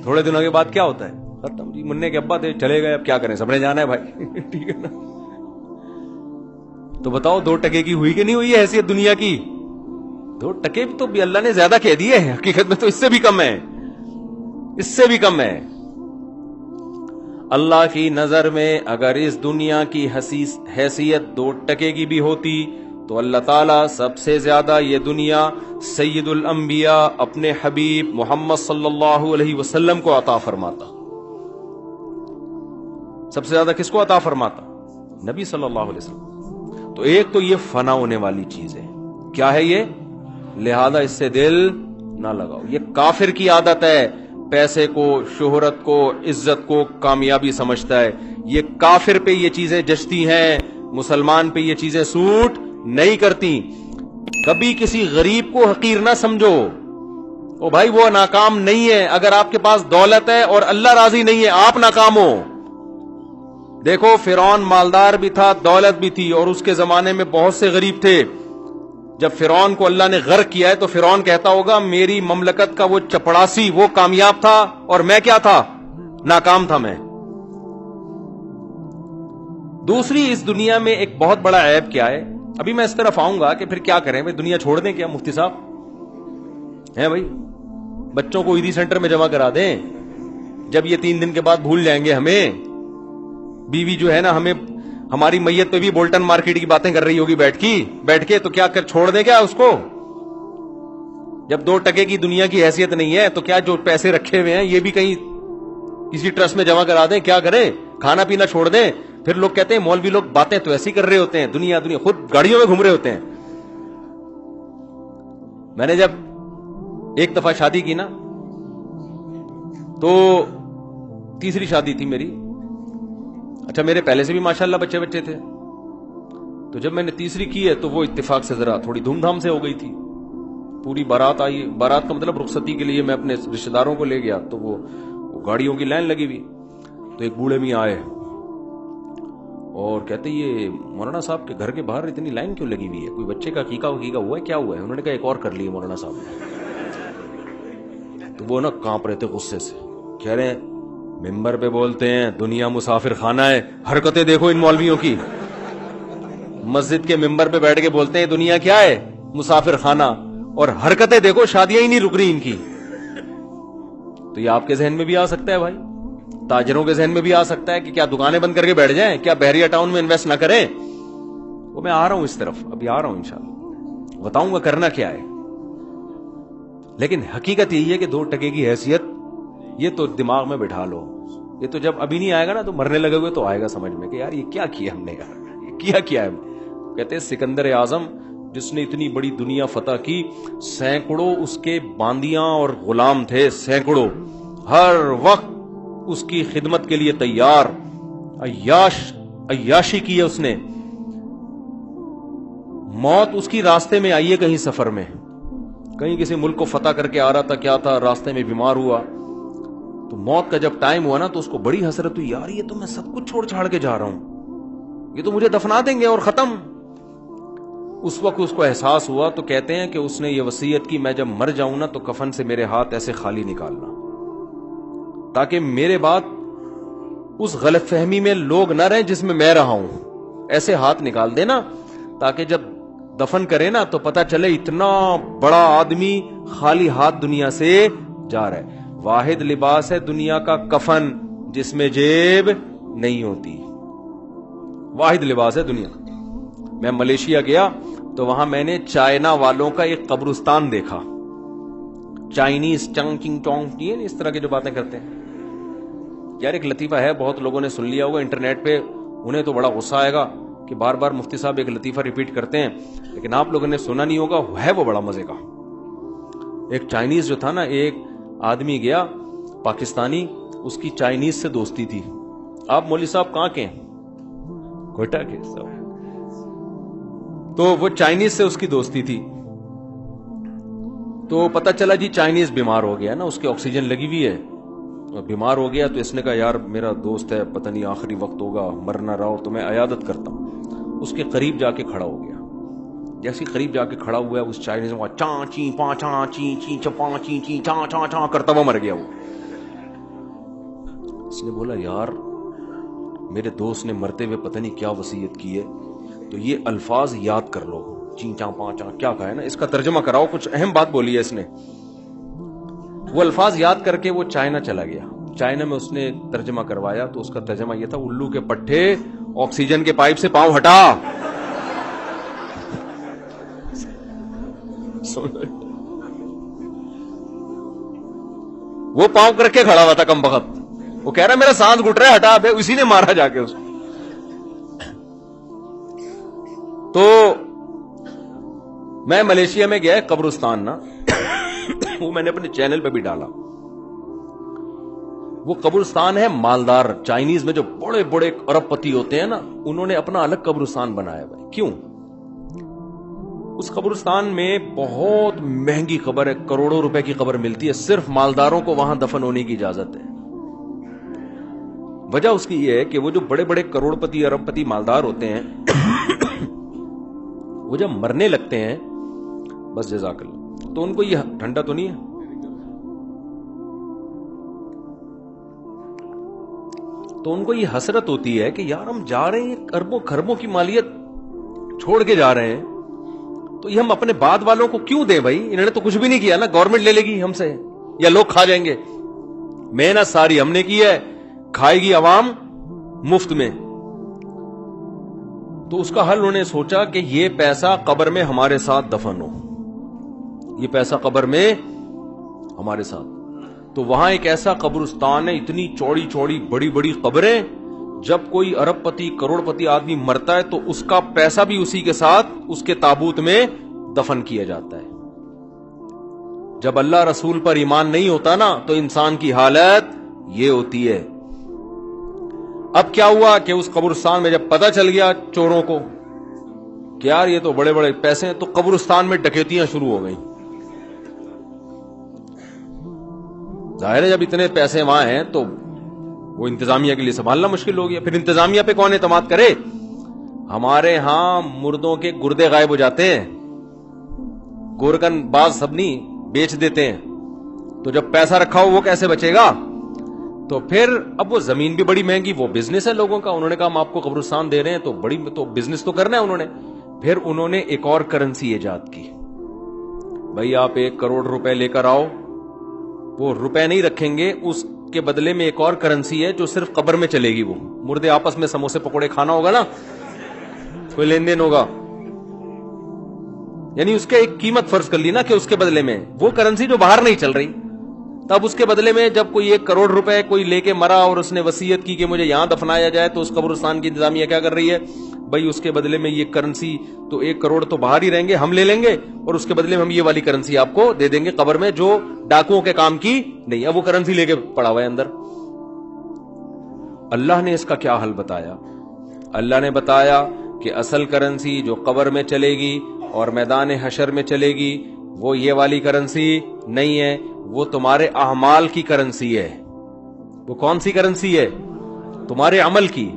تھوڑے دنوں کے بعد کیا ہوتا ہے, ختم. جی مننے کے ابا تھے چلے گئے, اب کیا کریں, سب نے جانا ہے بھائی. ٹھیک ہے نا. تو بتاؤ 2 ٹکے کی ہوئی کہ نہیں ہوئی ہے حیثیت دنیا کی. 2 ٹکے تو بھی اللہ نے زیادہ کہہ دیے, حقیقت میں تو اس سے بھی کم ہے, اس سے بھی کم ہے. اللہ کی نظر میں اگر اس دنیا کی حیثیت 2 ٹکے کی بھی ہوتی تو اللہ تعالیٰ سب سے زیادہ یہ دنیا سید الانبیاء اپنے حبیب محمد صلی اللہ علیہ وسلم کو عطا فرماتا. سب سے زیادہ کس کو عطا فرماتا؟ نبی صلی اللہ علیہ وسلم. تو ایک تو یہ فنا ہونے والی چیز ہے, کیا ہے یہ, لہذا اس سے دل نہ لگاؤ. یہ کافر کی عادت ہے, پیسے کو, شہرت کو, عزت کو کامیابی سمجھتا ہے. یہ کافر پہ یہ چیزیں جچتی ہیں, مسلمان پہ یہ چیزیں سوٹ نہیں کرتی. کبھی کسی غریب کو حقیر نہ سمجھو, او بھائی وہ ناکام نہیں ہے. اگر آپ کے پاس دولت ہے اور اللہ راضی نہیں ہے آپ ناکام ہو. دیکھو فرعون مالدار بھی تھا, دولت بھی تھی, اور اس کے زمانے میں بہت سے غریب تھے. جب فرعون کو اللہ نے غرق کیا ہے تو فرعون کہتا ہوگا میری مملکت کا وہ چپڑاسی وہ کامیاب تھا اور میں کیا تھا, ناکام تھا میں. دوسری اس دنیا میں ایک بہت بڑا عیب کیا ہے, ابھی میں اس طرف آؤں گا کہ پھر کیا کریں بھائی, دنیا چھوڑ دیں کیا مفتی صاحب ہیں بھائی, بچوں کو عیدی سینٹر میں جمع کرا دیں, جب یہ 3 دن کے بعد بھول جائیں گے ہمیں. بیوی جو ہے نا ہمیں ہماری میت پہ بھی بولٹن مارکیٹ کی باتیں کر رہی ہوگی بیٹھ کے, تو کیا کر چھوڑ دیں کیا اس کو. جب 2 ٹکے کی دنیا کی حیثیت نہیں ہے تو کیا جو پیسے رکھے ہوئے ہیں یہ بھی کہیں کسی ٹرسٹ میں جمع کرا دیں, کیا کریں, کھانا پینا چھوڑ دیں. پھر لوگ کہتے ہیں مولوی لوگ باتیں تو ایسی کر رہے ہوتے ہیں, دنیا خود گاڑیوں میں گھوم رہے ہوتے ہیں. میں نے جب ایک دفعہ شادی کی نا تو تیسری شادی تھی میری. اچھا میرے پہلے سے بھی ماشاءاللہ بچے تھے, تو جب میں نے تیسری کی ہے تو وہ اتفاق سے ذرا تھوڑی دھوم دھام سے ہو گئی تھی. پوری بارات آئی, بارات کا مطلب رخصتی کے لیے میں اپنے رشتہ داروں کو لے گیا, تو وہ گاڑیوں کی لائن لگی ہوئی. تو ایک بوڑھے بھی آئے اور کہتے یہ مولانا صاحب کے گھر کے باہر اتنی لائن کیوں لگی ہوئی ہے, کوئی بچے کا عقیقہ ہوا ہے, کیا ہوا ہے. انہوں نے کہا ایک اور کر لیے مولانا صاحب. تو وہ نا کانپ رہے تھے غصے سے, کہہ رہے ہیں ممبر پہ بولتے ہیں دنیا مسافر خانہ ہے, حرکتیں دیکھو ان مولویوں کی. مسجد کے ممبر پہ بیٹھ کے بولتے ہیں دنیا کیا ہے, مسافر خانہ. اور حرکتیں دیکھو, شادیاں ہی نہیں رک رہی ان کی. تو یہ آپ کے ذہن میں بھی آ سکتا ہے بھائی, تاجروں کے ذہن میں بھی آ سکتا ہے کہ کیا دکانیں بند کر کے بیٹھ جائیں, کیا بحریہ ٹاؤن میں انویسٹ نہ کریں. وہ میں آ رہا ہوں اس طرف, ابھی آ رہا ہوں انشاءاللہ, بتاؤں گا کرنا کیا ہے. لیکن حقیقت یہی ہے کہ 2 ٹکے کی حیثیت یہ تو دماغ میں بٹھا لو. یہ تو جب ابھی نہیں آئے گا نا, تو مرنے لگے ہوئے تو آئے گا سمجھ میں کہ یار یہ کیا کیا ہم نے, یار یہ کیا ہے. کہتے ہیں سکندر اعظم جس نے اتنی بڑی دنیا فتح کی, سینکڑوں اس کے باندیاں اور غلام تھے, سینکڑوں, ہر وقت اس کی خدمت کے لیے تیار, عیاشی کی ہے اس نے. موت اس کی راستے میں آئی ہے, کہیں سفر میں, کہیں کسی ملک کو فتح کر کے آ رہا تھا, کیا تھا, راستے میں بیمار ہوا, تو موت کا جب ٹائم ہوا نا تو اس کو بڑی حسرت ہوئی, یار یہ تو میں سب کچھ چھوڑ چھاڑ کے جا رہا ہوں, یہ تو مجھے دفنا دیں گے اور ختم. اس وقت اس کو احساس ہوا, تو کہتے ہیں کہ اس نے یہ وصیت کی, میں جب مر جاؤں نا تو کفن سے میرے ہاتھ ایسے خالی نکالنا, تاکہ میرے بعد اس غلط فہمی میں لوگ نہ رہیں جس میں رہا ہوں. ایسے ہاتھ نکال دینا تاکہ جب دفن کرے نا تو پتہ چلے اتنا بڑا آدمی خالی ہاتھ دنیا سے جا رہا ہے. واحد لباس ہے دنیا کا کفن جس میں جیب نہیں ہوتی, واحد لباس ہے دنیا. میں ملیشیا گیا تو وہاں میں نے چائنا والوں کا ایک قبرستان دیکھا, چائنیز چنگ چنگ ٹونگ, اس طرح کی جو باتیں کرتے ہیں. یار ایک لطیفہ ہے, بہت لوگوں نے سن لیا ہوگا انٹرنیٹ پہ, انہیں تو بڑا غصہ آئے گا کہ بار بار مفتی صاحب ایک لطیفہ ریپیٹ کرتے ہیں, لیکن آپ لوگوں نے سنا نہیں ہوگا, ہے وہ بڑا مزے کا. ایک چائنیز جو تھا نا, ایک آدمی گیا پاکستانی, اس کی چائنیز سے دوستی تھی. آپ مولوی صاحب کہاں کے ہیں؟ کوئٹہ کے. تو وہ چائنیز سے اس کی دوستی تھی. تو پتہ چلا جی چائنیز بیمار ہو گیا نا, اس کے آکسیجن لگی ہوئی ہے, بیمار ہو گیا. تو اس نے کہا یار میرا دوست ہے, پتہ نہیں آخری وقت ہوگا, مر نہ رہا ہو تو میں عیادت کرتا ہوں. اس کے قریب جا کے کھڑا ہو گیا. جیسے قریب جا کے کھڑا ہوا ہے, اس چائنیز میں چاں چیں پاں چاں چیں چیں چپاں چیں چیں چاں چاں چاں کرتا ہوا مر گیا. وہ اس نے بولا یار میرے دوست نے مرتے ہوئے پتہ نہیں کیا وصیت کی ہے, تو یہ الفاظ یاد کر لو, چیں چاں پاں چاں کیا کہا ہے نا, اس کا ترجمہ کراؤ, کچھ اہم بات بولی ہے اس نے. وہ الفاظ یاد کر کے وہ چائنا چلا گیا. چائنا میں اس نے ترجمہ کروایا, تو اس کا ترجمہ یہ تھا, الو کے پٹھے آکسیجن کے پائپ سے پاؤں ہٹا. وہ پاؤں کر کے کھڑا ہوا تھا کم بخت, وہ کہہ رہا میرا سانس گھٹ رہا ہے, ہٹا. بے اسی نے مارا جا کے اس کو. تو میں ملیشیا میں گیا قبرستان نا, وہ میں نے اپنے چینل پہ بھی ڈالا. وہ قبرستان ہے مالدار, چائنیز میں جو بڑے بڑے ارب پتی ہوتے ہیں نا, انہوں نے اپنا الگ قبرستان بنایا ہے. کیوں؟ اس قبرستان میں بہت مہنگی قبر ہے, کروڑوں روپے کی قبر ملتی ہے, صرف مالداروں کو وہاں دفن ہونے کی اجازت ہے. وجہ اس کی یہ ہے کہ وہ جو بڑے بڑے کروڑ پتی ارب پتی مالدار ہوتے ہیں, وہ جب مرنے لگتے ہیں, بس جزاک اللہ, تو ان کو یہ ٹھنڈا تو نہیں ہے, تو ان کو یہ حسرت ہوتی ہے کہ یار ہم جا رہے ہیں, اربوں خربوں کی مالیت چھوڑ کے جا رہے ہیں, تو یہ ہم اپنے بعد والوں کو کیوں دیں بھائی, انہوں نے تو کچھ بھی نہیں کیا نا, گورنمنٹ لے لے گی ہم سے یا لوگ کھا جائیں گے. محنت ساری ہم نے کی ہے, کھائے گی عوام مفت میں. تو اس کا حل انہوں نے سوچا کہ یہ پیسہ قبر میں ہمارے ساتھ دفن ہو, یہ پیسہ قبر میں ہمارے ساتھ. تو وہاں ایک ایسا قبرستان ہے, اتنی چوڑی چوڑی بڑی بڑی قبریں, جب کوئی ارب پتی کروڑ پتی آدمی مرتا ہے تو اس کا پیسہ بھی اسی کے ساتھ اس کے تابوت میں دفن کیا جاتا ہے. جب اللہ رسول پر ایمان نہیں ہوتا نا, تو انسان کی حالت یہ ہوتی ہے. اب کیا ہوا کہ اس قبرستان میں جب پتہ چل گیا چوروں کو کہ یار یہ تو بڑے بڑے پیسے ہیں, تو قبرستان میں ڈکیتیاں شروع ہو گئیں. ظاہر ہے جب اتنے پیسے وہاں ہیں تو وہ انتظامیہ کے لیے سنبھالنا مشکل ہو گیا. پھر انتظامیہ پہ کون اعتماد کرے؟ ہمارے ہاں مردوں کے گردے غائب ہو جاتے ہیں, گورکن باز سب نہیں بیچ دیتے ہیں, تو جب پیسہ رکھا ہو وہ کیسے بچے گا؟ تو پھر اب وہ زمین بھی بڑی مہنگی, وہ بزنس ہے لوگوں کا, انہوں نے کہا ہم آپ کو قبرستان دے رہے ہیں تو بڑی تو بزنس تو کرنا ہے انہوں نے. پھر انہوں نے ایک اور کرنسی ایجاد کی, بھائی آپ 1 کروڑ روپے لے کر آؤ, وہ روپے نہیں رکھیں گے, اس کے بدلے میں ایک اور کرنسی ہے جو صرف قبر میں چلے گی. وہ مردے آپس میں سموسے پکوڑے کھانا ہوگا نا, کوئی لین دین ہوگا, یعنی اس کے ایک قیمت فرض کر لی نا کہ اس کے بدلے میں وہ کرنسی جو باہر نہیں چل رہی, تب اس کے بدلے میں جب کوئی 1 کروڑ روپے کوئی لے کے مرا اور اس نے وصیت کی کہ مجھے یہاں دفنایا جائے, تو اس قبرستان کی انتظامیہ کیا کر رہی ہے, بھائی اس کے بدلے میں یہ کرنسی تو 1 کروڑ تو باہر ہی رہیں گے, ہم لے لیں گے, اور اس کے بدلے میں ہم یہ والی کرنسی آپ کو دے دیں گے قبر میں جو ڈاکوؤں کے کام کی نہیں. اب وہ کرنسی لے کے پڑا ہوا ہے اندر. اللہ نے اس کا کیا حل بتایا؟ اللہ نے بتایا کہ اصل کرنسی جو قبر میں چلے گی اور میدان حشر میں چلے گی وہ یہ والی کرنسی نہیں ہے, وہ تمہارے اعمال کی کرنسی ہے. وہ کون سی کرنسی ہے؟ تمہارے عمل کی.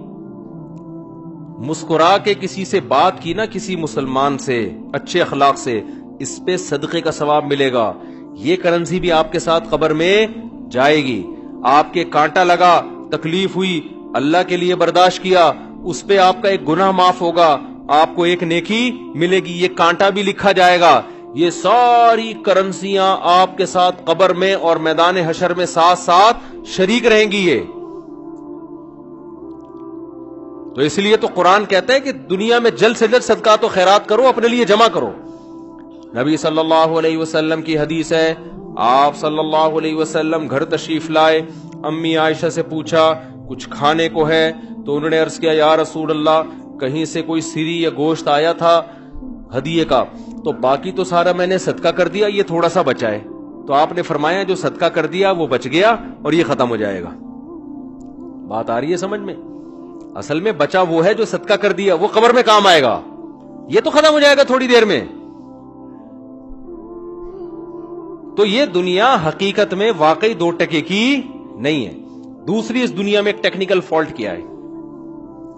مسکرا کے کسی سے بات کی نا, کسی مسلمان سے اچھے اخلاق سے, اس پہ صدقے کا ثواب ملے گا. یہ کرنسی بھی آپ کے ساتھ قبر میں جائے گی. آپ کے کانٹا لگا, تکلیف ہوئی, اللہ کے لیے برداشت کیا, اس پہ آپ کا ایک گناہ معاف ہوگا, آپ کو ایک نیکی ملے گی, یہ کانٹا بھی لکھا جائے گا. یہ ساری کرنسیاں آپ کے ساتھ قبر میں اور میدان حشر میں ساتھ ساتھ شریک رہیں گی. یہ تو اس لیے تو قرآن کہتا ہے کہ دنیا میں جلد سے جلد صدقات و خیرات کرو, اپنے لیے جمع کرو. نبی صلی اللہ علیہ وسلم کی حدیث ہے, آپ صلی اللہ علیہ وسلم گھر تشریف لائے, امی عائشہ سے پوچھا کچھ کھانے کو ہے, تو انہوں نے عرض کیا یا رسول اللہ کہیں سے کوئی سری یا گوشت آیا تھا ہدیے کا, تو باقی تو سارا میں نے صدقہ کر دیا, یہ تھوڑا سا بچا ہے. تو آپ نے فرمایا جو صدقہ کر دیا وہ بچ گیا اور یہ ختم ہو جائے گا. بات آ رہی ہے سمجھ میں؟ اصل میں بچا وہ ہے جو صدقہ کر دیا, وہ قبر میں کام آئے گا, یہ تو ختم ہو جائے گا تھوڑی دیر میں. تو یہ دنیا حقیقت میں واقعی 2 ٹکے کی نہیں ہے. دوسری, اس دنیا میں ایک ٹیکنیکل فالٹ کیا ہے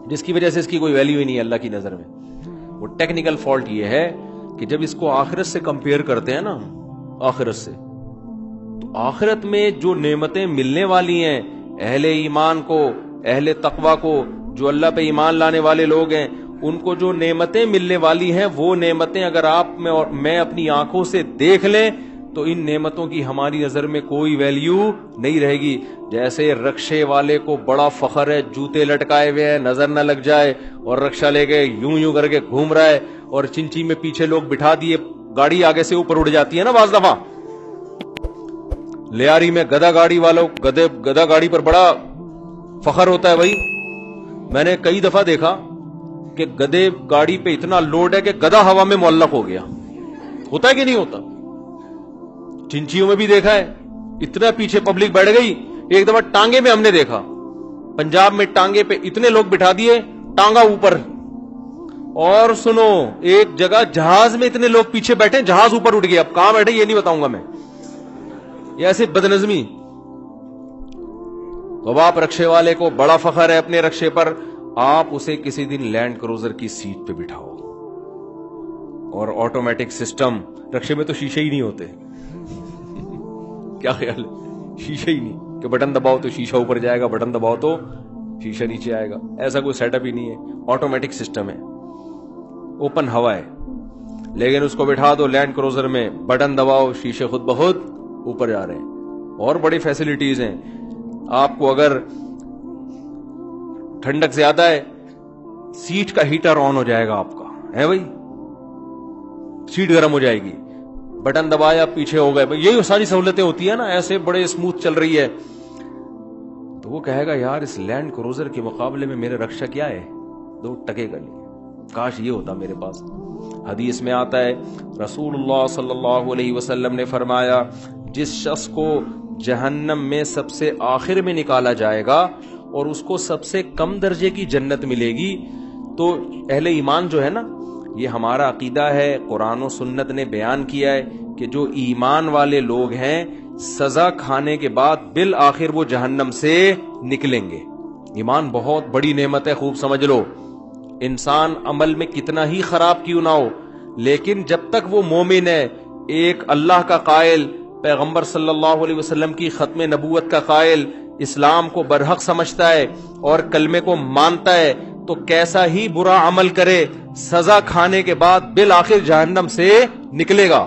جس کی وجہ سے اس کی کوئی ویلیو ہی نہیں ہے اللہ کی نظر میں. وہ ٹیکنیکل فالٹ یہ ہے کہ جب اس کو آخرت سے کمپیئر کرتے ہیں نا, آخرت سے, تو آخرت میں جو نعمتیں ملنے والی ہیں اہل ایمان کو, اہل تقوی کو, جو اللہ پہ ایمان لانے والے لوگ ہیں, ان کو جو نعمتیں ملنے والی ہیں وہ نعمتیں اگر آپ میں اور میں اپنی آنکھوں سے دیکھ لیں تو ان نعمتوں کی ہماری نظر میں کوئی ویلیو نہیں رہے گی. جیسے رکشے والے کو بڑا فخر ہے, جوتے لٹکائے ہوئے ہیں نظر نہ لگ جائے, اور رکشہ لے کے یوں کر کے گھوم رہا ہے, اور چنچی میں پیچھے لوگ بٹھا دیے, گاڑی آگے سے اوپر اڑ جاتی ہے نا بعض دفعہ. لیاری میں گدا گاڑی والوں گدا گاڑی پر بڑا فخر ہوتا ہے بھائی. میں نے کئی دفعہ دیکھا کہ گدے گاڑی پہ اتنا لوڈ ہے کہ گدا ہوا میں معلق ہو گیا. ہوتا ہے کہ نہیں ہوتا؟ چنچیوں میں بھی دیکھا ہے, اتنا پیچھے پبلک بیٹھ گئی. ایک دفعہ ٹانگے میں ہم نے دیکھا, پنجاب میں ٹانگے پہ اتنے لوگ بٹھا دیے, ٹانگا اوپر. اور سنو, ایک جگہ جہاز میں اتنے لوگ پیچھے بیٹھے, جہاز اوپر اٹھ گیا. اب کہاں بیٹھے یہ نہیں بتاؤں گا میں, یہ ایسے بدنظمی. تو اب آپ رکشے والے کو بڑا فخر ہے اپنے رکشے پر, آپ اسے کسی دن لینڈ کروزر کی سیٹ پہ بٹھاؤ, اور آٹومیٹک سسٹم, رکشے میں تو شیشے ہی نہیں ہوتے. کیا خیال ہے؟ شیشے ہی نہیں کہ بٹن دباؤ تو شیشہ اوپر جائے گا, بٹن دباؤ تو شیشہ نیچے آئے گا. ایسا کوئی سیٹ اپ ہی نہیں ہے, آٹومیٹک سسٹم ہے, اوپن ہوا ہے. لیکن اس کو بٹھا دو لینڈ کروزر میں, بٹن دباؤ شیشے خود بخود اوپر جا رہے ہیں. اور بڑی فیسلٹیز ہیں. آپ کو اگر ٹھنڈک زیادہ ہے, سیٹ کا ہیٹر آن ہو جائے گا آپ کا, ہے بھائی, سیٹ گرم ہو جائے گی, بٹن دبایا پیچھے ہو گئے. یہی ساری سہولتیں ہوتی ہیں نا, ایسے بڑے اسموتھ چل رہی ہے. تو وہ کہے گا یار اس لینڈ کروزر کے مقابلے میں میرا رکشہ کیا ہے, 2 ٹکے کا نہیں, کاش یہ ہوتا میرے پاس. حدیث میں آتا ہے رسول اللہ صلی اللہ علیہ وسلم نے فرمایا, جس شخص کو جہنم میں سب سے آخر میں نکالا جائے گا اور اس کو سب سے کم درجے کی جنت ملے گی. تو اہل ایمان جو ہے نا, یہ ہمارا عقیدہ ہے, قرآن و سنت نے بیان کیا ہے کہ جو ایمان والے لوگ ہیں سزا کھانے کے بعد بالآخر وہ جہنم سے نکلیں گے. ایمان بہت بڑی نعمت ہے, خوب سمجھ لو. انسان عمل میں کتنا ہی خراب کیوں نہ ہو, لیکن جب تک وہ مومن ہے, ایک اللہ کا قائل, پیغمبر صلی اللہ علیہ وسلم کی ختم نبوت کا قائل, اسلام کو برحق سمجھتا ہے اور کلمے کو مانتا ہے, تو کیسا ہی برا عمل کرے سزا کھانے کے بعد بالآخر جہنم سے نکلے گا.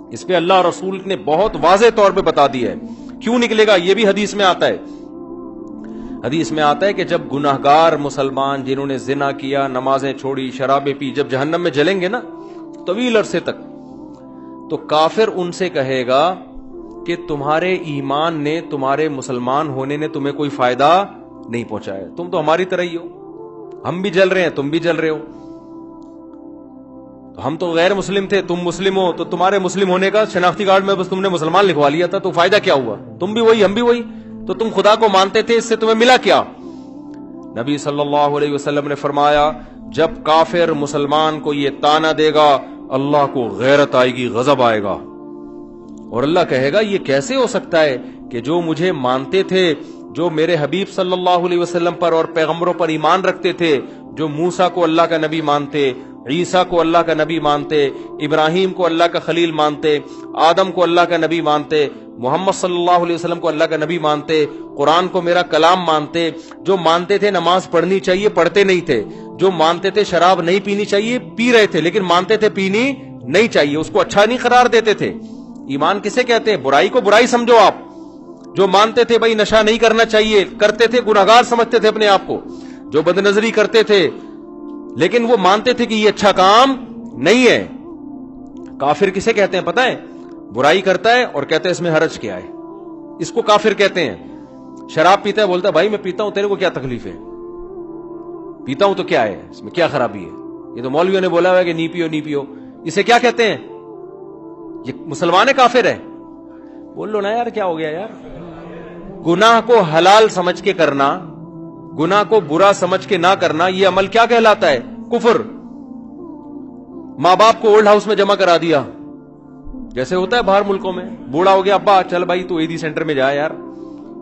اس پہ اللہ اور رسول نے بہت واضح طور پہ بتا دیا ہے کیوں نکلے گا. یہ بھی حدیث میں آتا ہے. حدیث میں آتا ہے کہ جب گناہگار مسلمان جنہوں نے زنا کیا, نمازیں چھوڑی, شرابیں پی, جب جہنم میں جلیں گے نا طویل عرصے تک, تو کافر ان سے کہے گا کہ تمہارے ایمان نے, تمہارے مسلمان ہونے نے تمہیں کوئی فائدہ نہیں پہنچایا, تم تو ہماری طرح ہی ہو, ہم بھی جل رہے ہیں تم بھی جل رہے ہو, ہم تو غیر مسلم تھے تم مسلم ہو, تو تمہارے مسلم ہونے کا شناختی کارڈ میں بس تم نے مسلمان لکھوا لیا تھا, تو فائدہ کیا ہوا, تم بھی وہی ہم بھی وہی, تو تم خدا کو مانتے تھے, اس سے تمہیں ملا کیا. نبی صلی اللہ علیہ وسلم نے فرمایا جب کافر مسلمان کو یہ طعنہ دے گا اللہ کو غیرت آئے گی, غضب آئے گا, اور اللہ کہے گا یہ کیسے ہو سکتا ہے کہ جو مجھے مانتے تھے, جو میرے حبیب صلی اللہ علیہ وسلم پر اور پیغمبروں پر ایمان رکھتے تھے, جو موسیٰ کو اللہ کا نبی مانتے, عیسیٰ کو اللہ کا نبی مانتے, ابراہیم کو اللہ کا خلیل مانتے, آدم کو اللہ کا نبی مانتے, محمد صلی اللہ علیہ وسلم کو اللہ کا نبی مانتے, قرآن کو میرا کلام مانتے, جو مانتے تھے نماز پڑھنی چاہیے پڑھتے نہیں تھے, جو مانتے تھے شراب نہیں پینی چاہیے پی رہے تھے, لیکن مانتے تھے پینی نہیں چاہیے, اس کو اچھا نہیں قرار دیتے تھے. ایمان کسے کہتے ہیں؟ برائی کو برائی سمجھو آپ. جو مانتے تھے بھائی نشہ نہیں کرنا چاہیے, کرتے تھے, گناہگار سمجھتے تھے اپنے آپ کو, جو بدنظری کرتے تھے لیکن وہ مانتے تھے کہ یہ اچھا کام نہیں ہے. کافر کسے کہتے ہیں پتہ ہے؟ برائی کرتا ہے اور کہتا ہے اس میں حرج کیا ہے, اس کو کافر کہتے ہیں. شراب پیتا ہے, بولتا ہے بھائی میں پیتا ہوں, تیرے کو کیا تکلیف ہے, پیتا ہوں تو کیا ہے, اس میں کیا خرابی ہے, یہ تو مولویوں نے بولا ہوا ہے کہ نہیں پیو نہیں پیو. اسے کیا کہتے ہیں؟ یہ مسلمان ہے کافر ہے؟ بول لو نا یار, کیا ہو گیا یار. گناہ کو حلال سمجھ کے کرنا, گناہ کو برا سمجھ کے نہ کرنا, یہ عمل کیا کہلاتا ہے؟ کفر. ماں باپ کو اولڈ ہاؤس میں جمع کرا دیا, جیسے ہوتا ہے باہر ملکوں میں, بوڑھا ہو گیا ابا چل بھائی تو عیدی سینٹر میں جا یار,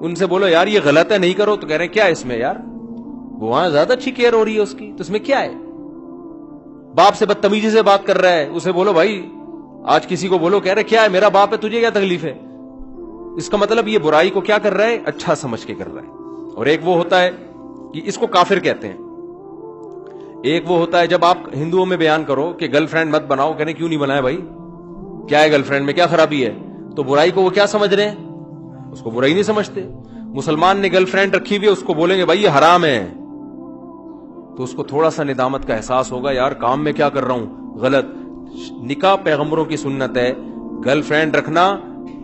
ان سے بولو یار یہ غلط ہے نہیں کرو, تو کہہ رہے ہیں کیا ہے اس میں یار, وہاں زیادہ اچھی کیئر ہو رہی ہے اس کی, تو اس میں کیا ہے. باپ سے بدتمیزی سے بات کر رہا ہے, اسے بولو بھائی, آج کسی کو بولو, کہہ رہے کیا ہے میرا باپ ہے تجھے کیا تکلیف ہے. اس کا مطلب یہ برائی کو کیا کر رہا ہے؟ اچھا سمجھ کے کر رہا ہے. اور ایک وہ ہوتا ہے کہ اس کو کافر کہتے ہیں. ایک وہ ہوتا ہے جب آپ ہندوؤں میں بیان کرو کہ گرل فرینڈ مت بناؤ, کہنے کیوں نہیں بنایا بھائی, کیا ہے گرل فرینڈ میں کیا خرابی ہے, تو برائی کو وہ کیا سمجھ رہے ہیں, اس کو برائی نہیں سمجھتے. مسلمان نے گرل فرینڈ رکھی ہوئی ہے, اس کو بولیں گے بھائی یہ حرام ہے, تو اس کو تھوڑا سا ندامت کا احساس ہوگا, یار کام میں کیا کر رہا ہوں غلط. نکاح پیغمبروں کی سنت ہے, گرل فرینڈ رکھنا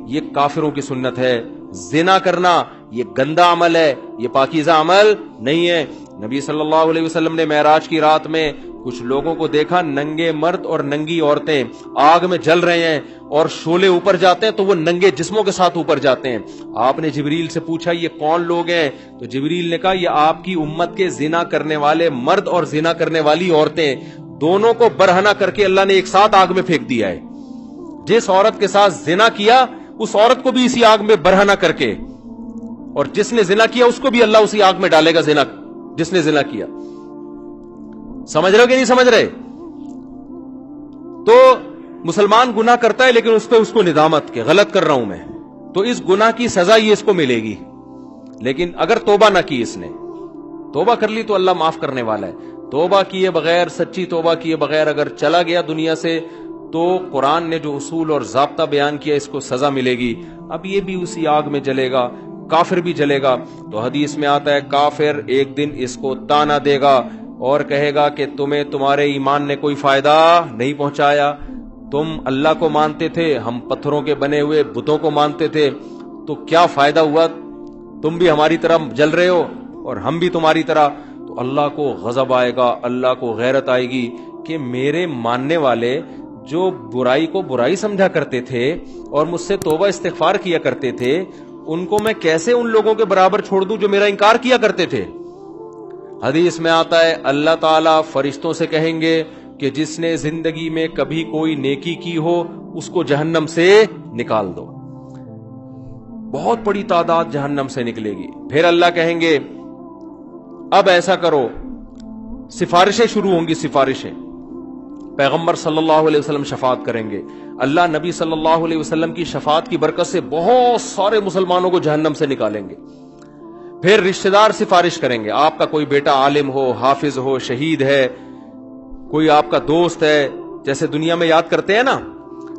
یہ کافروں کی سنت ہے, زنا کرنا یہ گندا عمل ہے, یہ پاکیزہ عمل نہیں ہے. نبی صلی اللہ علیہ وسلم نے معراج کی رات میں کچھ لوگوں کو دیکھا, ننگے مرد اور ننگی عورتیں آگ میں جل رہے ہیں, اور شعلے اوپر جاتے ہیں تو وہ ننگے جسموں کے ساتھ اوپر جاتے ہیں. آپ نے جبریل سے پوچھا یہ کون لوگ ہیں, تو جبریل نے کہا یہ آپ کی امت کے زنا کرنے والے مرد اور زنا کرنے والی عورتیں, دونوں کو برہنہ کر کے اللہ نے ایک ساتھ آگ میں پھینک دیا ہے. جس عورت کے ساتھ زنا کیا اس عورت کو بھی اسی آگ میں برہنہ کر کے, اور جس نے زنا کیا اس کو بھی اللہ اسی آگ میں ڈالے گا, زنا جس نے زنا کیا. سمجھ رہے ہو کہ نہیں سمجھ رہے؟ تو مسلمان گناہ کرتا ہے لیکن اس پہ اس کو ندامت کہ غلط کر رہا ہوں میں, تو اس گناہ کی سزا یہ اس کو ملے گی. لیکن اگر توبہ نہ کی, اس نے توبہ کر لی تو اللہ معاف کرنے والا ہے. توبہ کیے بغیر, سچی توبہ کیے بغیر اگر چلا گیا دنیا سے, تو قرآن نے جو اصول اور ضابطہ بیان کیا اس کو سزا ملے گی. اب یہ بھی اسی آگ میں جلے گا, کافر بھی جلے گا. تو حدیث میں آتا ہے کافر ایک دن اس کو طعنہ دے گا اور کہے گا کہ تمہیں تمہارے ایمان نے کوئی فائدہ نہیں پہنچایا, تم اللہ کو مانتے تھے, ہم پتھروں کے بنے ہوئے بتوں کو مانتے تھے, تو کیا فائدہ ہوا, تم بھی ہماری طرح جل رہے ہو اور ہم بھی تمہاری طرح. تو اللہ کو غضب آئے گا, اللہ کو غیرت آئے گی کہ میرے ماننے والے جو برائی کو برائی سمجھا کرتے تھے اور مجھ سے توبہ استغفار کیا کرتے تھے, ان کو میں کیسے ان لوگوں کے برابر چھوڑ دوں جو میرا انکار کیا کرتے تھے. حدیث میں آتا ہے اللہ تعالیٰ فرشتوں سے کہیں گے کہ جس نے زندگی میں کبھی کوئی نیکی کی ہو اس کو جہنم سے نکال دو. بہت بڑی تعداد جہنم سے نکلے گی. پھر اللہ کہیں گے اب ایسا کرو, سفارشیں شروع ہوں گی, سفارشیں. پیغمبر صلی اللہ علیہ وسلم شفاعت کریں گے, اللہ نبی صلی اللہ علیہ وسلم کی شفاعت کی برکت سے بہت سارے مسلمانوں کو جہنم سے نکالیں گے. پھر رشتہ دار سفارش کریں گے, آپ کا کوئی بیٹا عالم ہو, حافظ ہو, شہید ہے, کوئی آپ کا دوست ہے, جیسے دنیا میں یاد کرتے ہیں نا,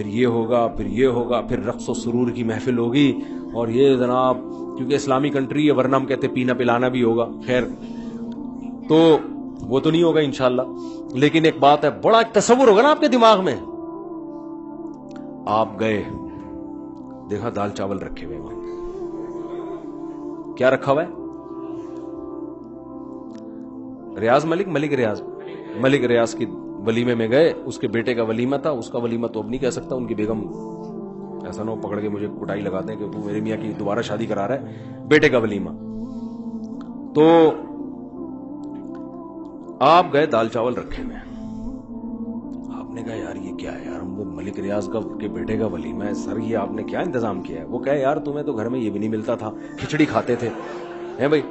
پھر یہ ہوگا، پھر یہ ہوگا، پھر رقص و سرور کی محفل ہوگی، اور یہ جناب کیونکہ اسلامی کنٹری ہے ورنہ ہم کہتے پینا پلانا بھی ہوگا، خیر تو وہ تو نہیں ہوگا انشاءاللہ. لیکن ایک بات ہے، بڑا ایک تصور ہوگا نا آپ کے دماغ میں. آپ گئے، دیکھا دال چاول رکھے ہوئے، وہاں کیا رکھا ہوا ہے؟ ریاض ملک ریاض کی ولیمے میں گئے، اس کے بیٹے کا ولیمہ تھا. اس کا ولیمہ تو اب نہیں کہہ سکتا، ان کی بیگم ایسا نہ ہو پکڑ کے مجھے کٹائی لگاتے ہیں کہ تو میرے میاں کی دوبارہ شادی کرا رہا ہے، بیٹے کا ولیمہ. تو آپ گئے، دال چاول رکھے ہوئے. آپ نے کہا یار یہ کیا ہے یار، وہ ملک ریاض کے بیٹے کا ولیمہ ہے سر، یہ آپ نے کیا انتظام کیا ہے؟ وہ کہے یار تمہیں تو گھر میں یہ بھی نہیں ملتا تھا، کھچڑی کھاتے تھے ہیں بھائی،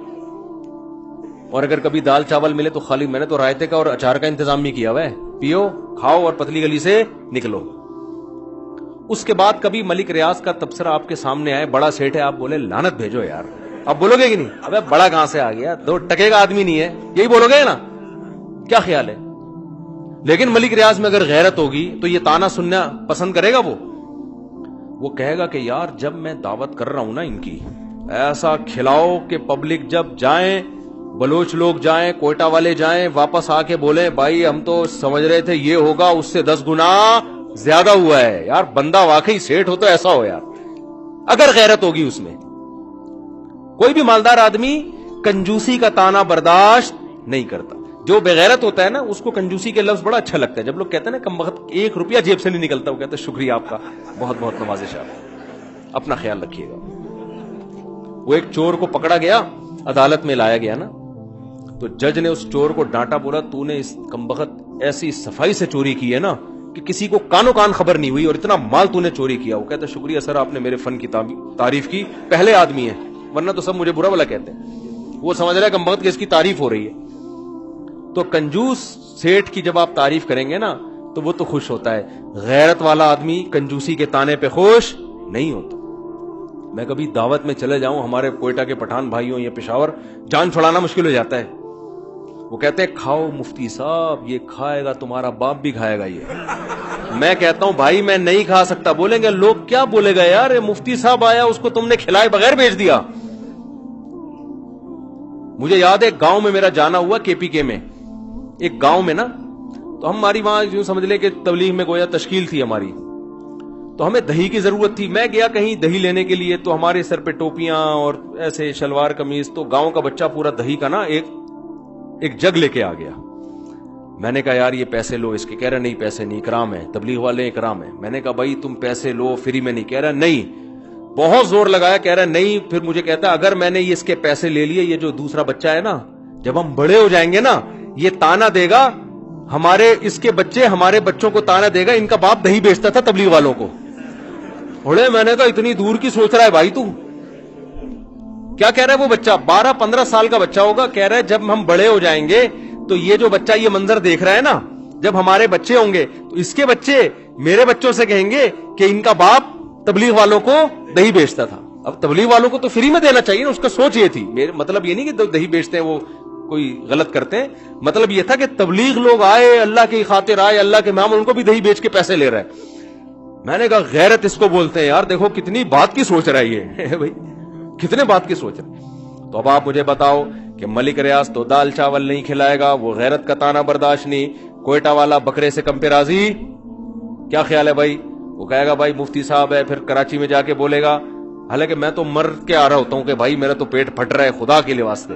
اور اگر کبھی دال چاول ملے تو خالی میں نے تو رائتے کا اور اچار کا انتظام بھی کیا ہوا ہے، پیو کھاؤ اور پتلی گلی سے نکلو. اس کے بعد کبھی ملک ریاض کا تبصرہ آپ کے سامنے آئے، بڑا سیٹ ہے، آپ بولے لعنت بھیجو یار. اب بولو گے کہ نہیں؟ ابے بڑا کہاں سے آ گیا، 2 ٹکے کا آدمی نہیں ہے، یہی بولو گے نا؟ کیا خیال ہے؟ لیکن ملک ریاض میں اگر غیرت ہوگی تو یہ تانا سننا پسند کرے گا. وہ کہے گا کہ یار جب میں دعوت کر رہا ہوں نا ان کی، ایسا کھلاؤ کہ پبلک جب جائیں، بلوچ لوگ جائیں، کوئٹہ والے جائیں، واپس آ کے بولیں بھائی ہم تو سمجھ رہے تھے یہ ہوگا، اس سے 10 گنا زیادہ ہوا ہے. یار بندہ واقعی سیٹ ہو تو ایسا ہو یار، اگر غیرت ہوگی اس میں. کوئی بھی مالدار آدمی کنجوسی کا تانا برداشت نہیں کرتا. جو بغیرت ہوتا ہے نا اس کو کنجوسی کے لفظ بڑا اچھا لگتا ہے. جب لوگ کہتے ہیں نا کم وقت 1 روپیہ جیب سے نہیں نکلتا، وہ کہتے ہیں شکریہ آپ کا، بہت بہت نوازش ہے، اپنا خیال رکھیے گا. وہ ایک چور کو پکڑا گیا، عدالت میں لایا گیا نا، تو جج نے اس چور کو ڈانٹا، بولا تو نے اس کم وقت ایسی صفائی سے چوری کی ہے نا کہ کسی کو کانوں کان خبر نہیں ہوئی، اور اتنا مال تو نے چوری کیا. وہ کہتا ہے شکریہ سر، آپ نے میرے فن کی تعریف کی، پہلے آدمی ہے، ورنہ تو سب مجھے برا بلا کہتے ہیں. وہ سمجھ رہا ہے کم وقت کہ اس کی تعریف ہو رہی ہے. تو کنجوس سیٹ کی جب آپ تعریف کریں گے نا تو وہ تو خوش ہوتا ہے، غیرت والا آدمی کنجوسی کے تانے پہ خوش نہیں ہوتا. میں کبھی دعوت میں چلے جاؤں، ہمارے کوئٹہ کے پٹھان بھائیوں یا پشاور، جان چھڑانا مشکل ہو جاتا ہے. وہ کہتے ہیں کھاؤ مفتی صاحب، یہ کھائے گا تمہارا باپ بھی کھائے گا. یہ میں کہتا ہوں بھائی میں نہیں کھا سکتا. بولیں گے لوگ کیا بولے گا یار، مفتی صاحب آیا اس کو تم نے کھلائے بغیر بھیج دیا. مجھے یاد ہے گاؤں میں میرا جانا ہوا، کے پی کے میں ایک گاؤں میں نا، تو ہماری وہاں یوں سمجھ لے کہ تبلیغ میں گویا تشکیل تھی ہماری، تو ہمیں دہی کی ضرورت تھی. میں گیا کہیں دہی لینے کے لیے، تو ہمارے سر پہ ٹوپیاں اور ایسے شلوار قمیض، تو گاؤں کا بچہ پورا دہی کا نا ایک جگ لے کے آ گیا. میں نے کہا یار یہ پیسے لو اس کے. کہہ رہا نہیں پیسے نہیں، اکرام ہے، تبلیغ والے اکرام ہے. میں نے کہا بھائی تم پیسے لو، فری میں نہیں. کہہ رہا نہیں، بہت زور لگایا. کہہ رہا نہیں. پھر مجھے کہتا اگر میں نے اس کے پیسے لے لیے، یہ جو دوسرا بچہ ہے نا، جب ہم بڑے ہو جائیں گے نا یہ تانا دے گا، ہمارے اس کے بچے ہمارے بچوں کو تانا دے گا ان کا باپ دہی بیچتا تھا تبلیغ والوں کو. میں نے کہا اتنی دور کی سوچ رہا ہے بھائی تو کیا کہہ رہا ہے؟ وہ بچہ 12-15 سال کا بچہ ہوگا. کہہ رہا ہے جب ہم بڑے ہو جائیں گے تو یہ جو بچہ یہ منظر دیکھ رہا ہے نا، جب ہمارے بچے ہوں گے تو اس کے بچے میرے بچوں سے کہیں گے کہ ان کا باپ تبلیغ والوں کو دہی بیچتا تھا. اب تبلیغ والوں کو تو فری میں دینا چاہیے نا، اس کا سوچ یہ تھی. میرے مطلب یہ نہیں کہ دہی بیچتے ہیں وہ کوئی غلط کرتے ہیں، مطلب یہ تھا کہ تبلیغ لوگ آئے، اللہ کی خاطر آئے، اللہ کے نام، ان کو بھی دہی بیچ کے پیسے لے رہا ہے. میں نے کہا غیرت اس کو بولتے ہیں. یار دیکھو کتنی بات کی سوچ رہا ہے یہ بھائی، کتنے بات کی سوچ رہے. تو اب آپ مجھے بتاؤ کہ ملک ریاض تو دال چاول نہیں کھلائے گا، وہ غیرت کا تانا برداشت نہیں. کوئٹہ والا بکرے سے کم پہ راضی. کیا خیال ہے بھائی؟ وہ کہے گا بھائی مفتی صاحب ہے، پھر کراچی میں جا کے بولے گا، حالانکہ میں تو مر کے آ رہا ہوتا ہوں کہ بھائی میرا تو پیٹ پھٹ رہا ہے خدا کے لیے واسطے.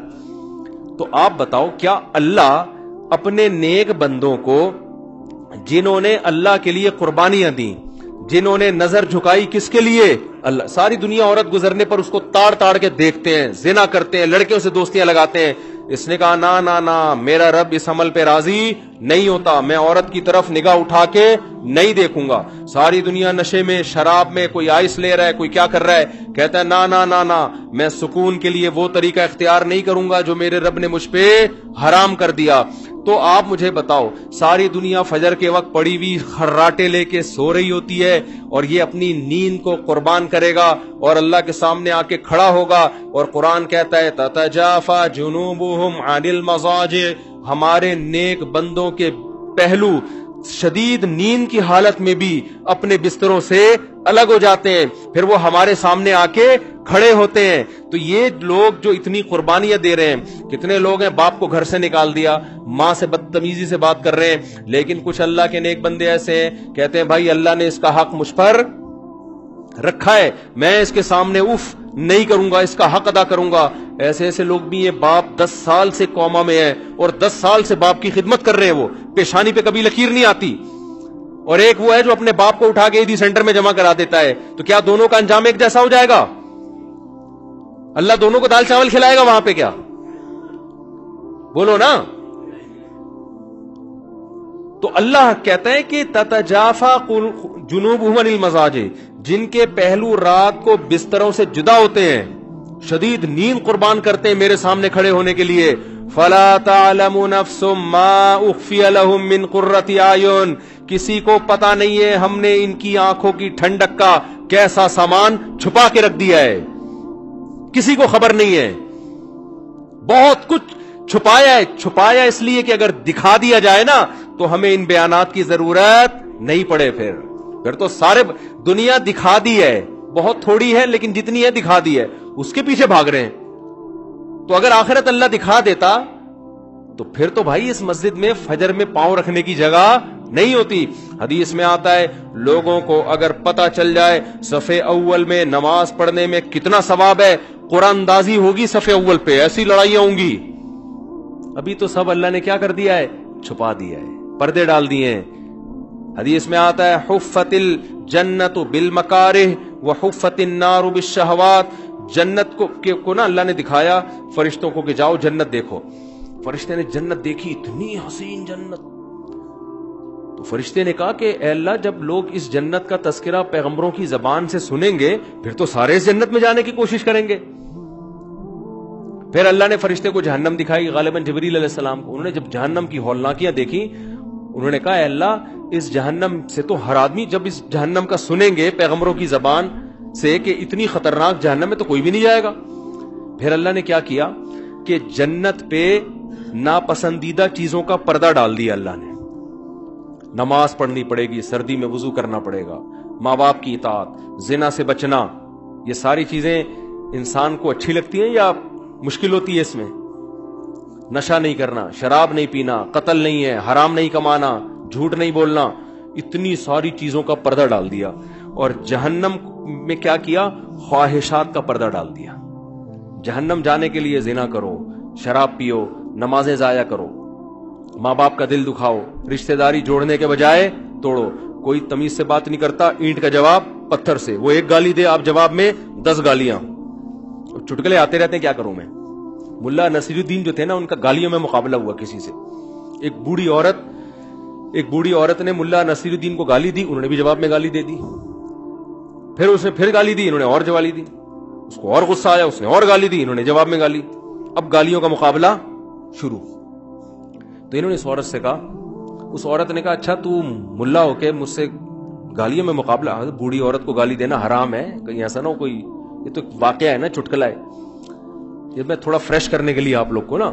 تو آپ بتاؤ کیا اللہ اپنے نیک بندوں کو، جنہوں نے اللہ کے لیے قربانیاں دی، جنہوں نے نظر جھکائی کس کے لیے؟ اللہ. ساری دنیا عورت گزرنے پر اس کو تاڑ تاڑ کے دیکھتے ہیں، زنا کرتے ہیں، لڑکیوں سے دوستیاں لگاتے ہیں. اس نے کہا نا نا نا، میرا رب اس عمل پہ راضی نہیں ہوتا، میں عورت کی طرف نگاہ اٹھا کے نہیں دیکھوں گا. ساری دنیا نشے میں، شراب میں، کوئی آئس لے رہا ہے، کوئی کیا کر رہا ہے، کہتا ہے نا نا نا نا، میں سکون کے لیے وہ طریقہ اختیار نہیں کروں گا جو میرے رب نے مجھ پہ حرام کر دیا. تو آپ مجھے بتاؤ، ساری دنیا فجر کے وقت پڑی ہوئی خراٹے لے کے سو رہی ہوتی ہے، اور یہ اپنی نیند کو قربان کرے گا اور اللہ کے سامنے آ کے کھڑا ہوگا. اور قرآن کہتا ہے تتجافا جنوبہم عن المضاجع، ہمارے نیک بندوں کے پہلو شدید نیند کی حالت میں بھی اپنے بستروں سے الگ ہو جاتے ہیں، پھر وہ ہمارے سامنے آ کے کھڑے ہوتے ہیں. تو یہ لوگ جو اتنی قربانیاں دے رہے ہیں، کتنے لوگ ہیں باپ کو گھر سے نکال دیا، ماں سے بدتمیزی سے بات کر رہے ہیں، لیکن کچھ اللہ کے نیک بندے ایسے ہیں کہتے ہیں بھائی اللہ نے اس کا حق مجھ پر رکھا ہے، میں اس کے سامنے اف نہیں کروں گا، اس کا حق ادا کروں گا. ایسے ایسے لوگ بھی ہیں، باپ 10 سال سے کوما میں ہے اور 10 سال سے باپ کی خدمت کر رہے ہیں، وہ پیشانی پہ کبھی لکیر نہیں آتی. اور ایک وہ ہے جو اپنے باپ کو اٹھا کے عیدی سینٹر میں جمع کرا دیتا ہے. تو کیا دونوں کا انجام ایک جیسا ہو جائے گا؟ اللہ دونوں کو دال چاول کھلائے گا وہاں پہ؟ کیا بولو نا. تو اللہ کہتا ہے کہ تتجافا جنوبہم عن المضاجع، جن کے پہلو رات کو بستروں سے جدا ہوتے ہیں، شدید نیند قربان کرتے ہیں میرے سامنے کھڑے ہونے کے لیے. فلا تعلم نفس ما اخفی لهم من قرۃ اعین، کسی کو پتا نہیں ہے ہم نے ان کی آنکھوں کی ٹھنڈک کا کیسا سامان چھپا کے رکھ دیا ہے، کسی کو خبر نہیں ہے. بہت کچھ چھپایا اس لیے کہ اگر دکھا دیا جائے نا تو ہمیں ان بیانات کی ضرورت نہیں پڑے. پھر تو سارے دنیا دکھا دی ہے، بہت تھوڑی ہے لیکن جتنی ہے دکھا دی ہے، اس کے پیچھے بھاگ رہے ہیں. تو اگر آخرت اللہ دکھا دیتا تو پھر تو بھائی اس مسجد میں فجر میں پاؤں رکھنے کی جگہ نہیں ہوتی. حدیث میں آتا ہے لوگوں کو اگر پتا چل جائے صف اول میں نماز پڑھنے میں کتنا ثواب ہے، قرآن اندازی ہوگی صف اول پہ، ایسی لڑائیاں ہوں گی. ابھی تو سب اللہ نے کیا کر دیا ہے؟ چھپا دیا ہے، پردے ڈال دیے ہیں. حدیث میں آتا ہے حفت الجنت بالمکارہ وحفت النار بالشہوات. جنت کو نا اللہ نے دکھایا فرشتوں کو کہ جاؤ جنت دیکھو. فرشتے نے جنت دیکھی، اتنی حسین جنت. تو فرشتے نے کہا کہ اے اللہ جب لوگ اس جنت کا تذکرہ پیغمبروں کی زبان سے سنیں گے پھر تو سارے اس جنت میں جانے کی کوشش کریں گے. پھر اللہ نے فرشتے کو جہنم دکھائی، غالباً جبریل علیہ السلام کو. انہوں نے جب جہنم کی ہولناکیاں دیکھی انہوں نے کہا اے اللہ اس جہنم سے تو ہر آدمی جب اس جہنم کا سنیں گے پیغمبروں کی زبان سے کہ اتنی خطرناک جہنم میں تو کوئی بھی نہیں جائے گا. پھر اللہ نے کیا کیا کہ جنت پہ ناپسندیدہ چیزوں کا پردہ ڈال دیا اللہ نے. نماز پڑھنی پڑے گی، سردی میں وضو کرنا پڑے گا، ماں باپ کی اطاعت، زنا سے بچنا، یہ ساری چیزیں انسان کو اچھی لگتی ہیں یا مشکل ہوتی ہے اس میں؟ نشہ نہیں کرنا، شراب نہیں پینا، قتل نہیں ہے، حرام نہیں کمانا، جھوٹ نہیں بولنا، اتنی ساری چیزوں کا پردہ ڈال دیا. اور جہنم میں کیا کیا؟ خواہشات کا پردہ ڈال دیا. جہنم جانے کے لیے زنا کرو، شراب پیو، نمازیں ضائع کرو، ماں باپ کا دل دکھاؤ، رشتہ داری جوڑنے کے بجائے توڑو. کوئی تمیز سے بات نہیں کرتا، اینٹ کا جواب پتھر سے. وہ ایک گالی دے آپ جواب میں 10 گالیاں. چٹکلے آتے رہتے ہیں، کیا کروں میں. ملا نصیر الدین جو تھے نا ان کا گالیوں میں مقابلہ ہوا کسی سے. ایک بوڑھی عورت نے ملا نصیر الدین کو گالی دی، انہوں نے بھی جواب میں گالی دے دی. پھر اس نے پھر گالی دی، انہوں نے اور جوالی دی. اس کو اور غصہ آیا، اس نے اور گالی دی، انہوں نے جواب میں گالی. اب گالیوں کا مقابلہ شروع. تو انہوں نے اس عورت سے کہا، اس عورت نے کہا اچھا تو ملا ہو کے مجھ سے گالیوں میں مقابلہ. بوڑھی عورت کو گالی دینا حرام ہے، کہیں ایسا نہ ہو کوئی، یہ تو واقعہ ہے نا، چٹکلا ہے. یہ میں تھوڑا فریش کرنے کے لیے آپ لوگ کو نا.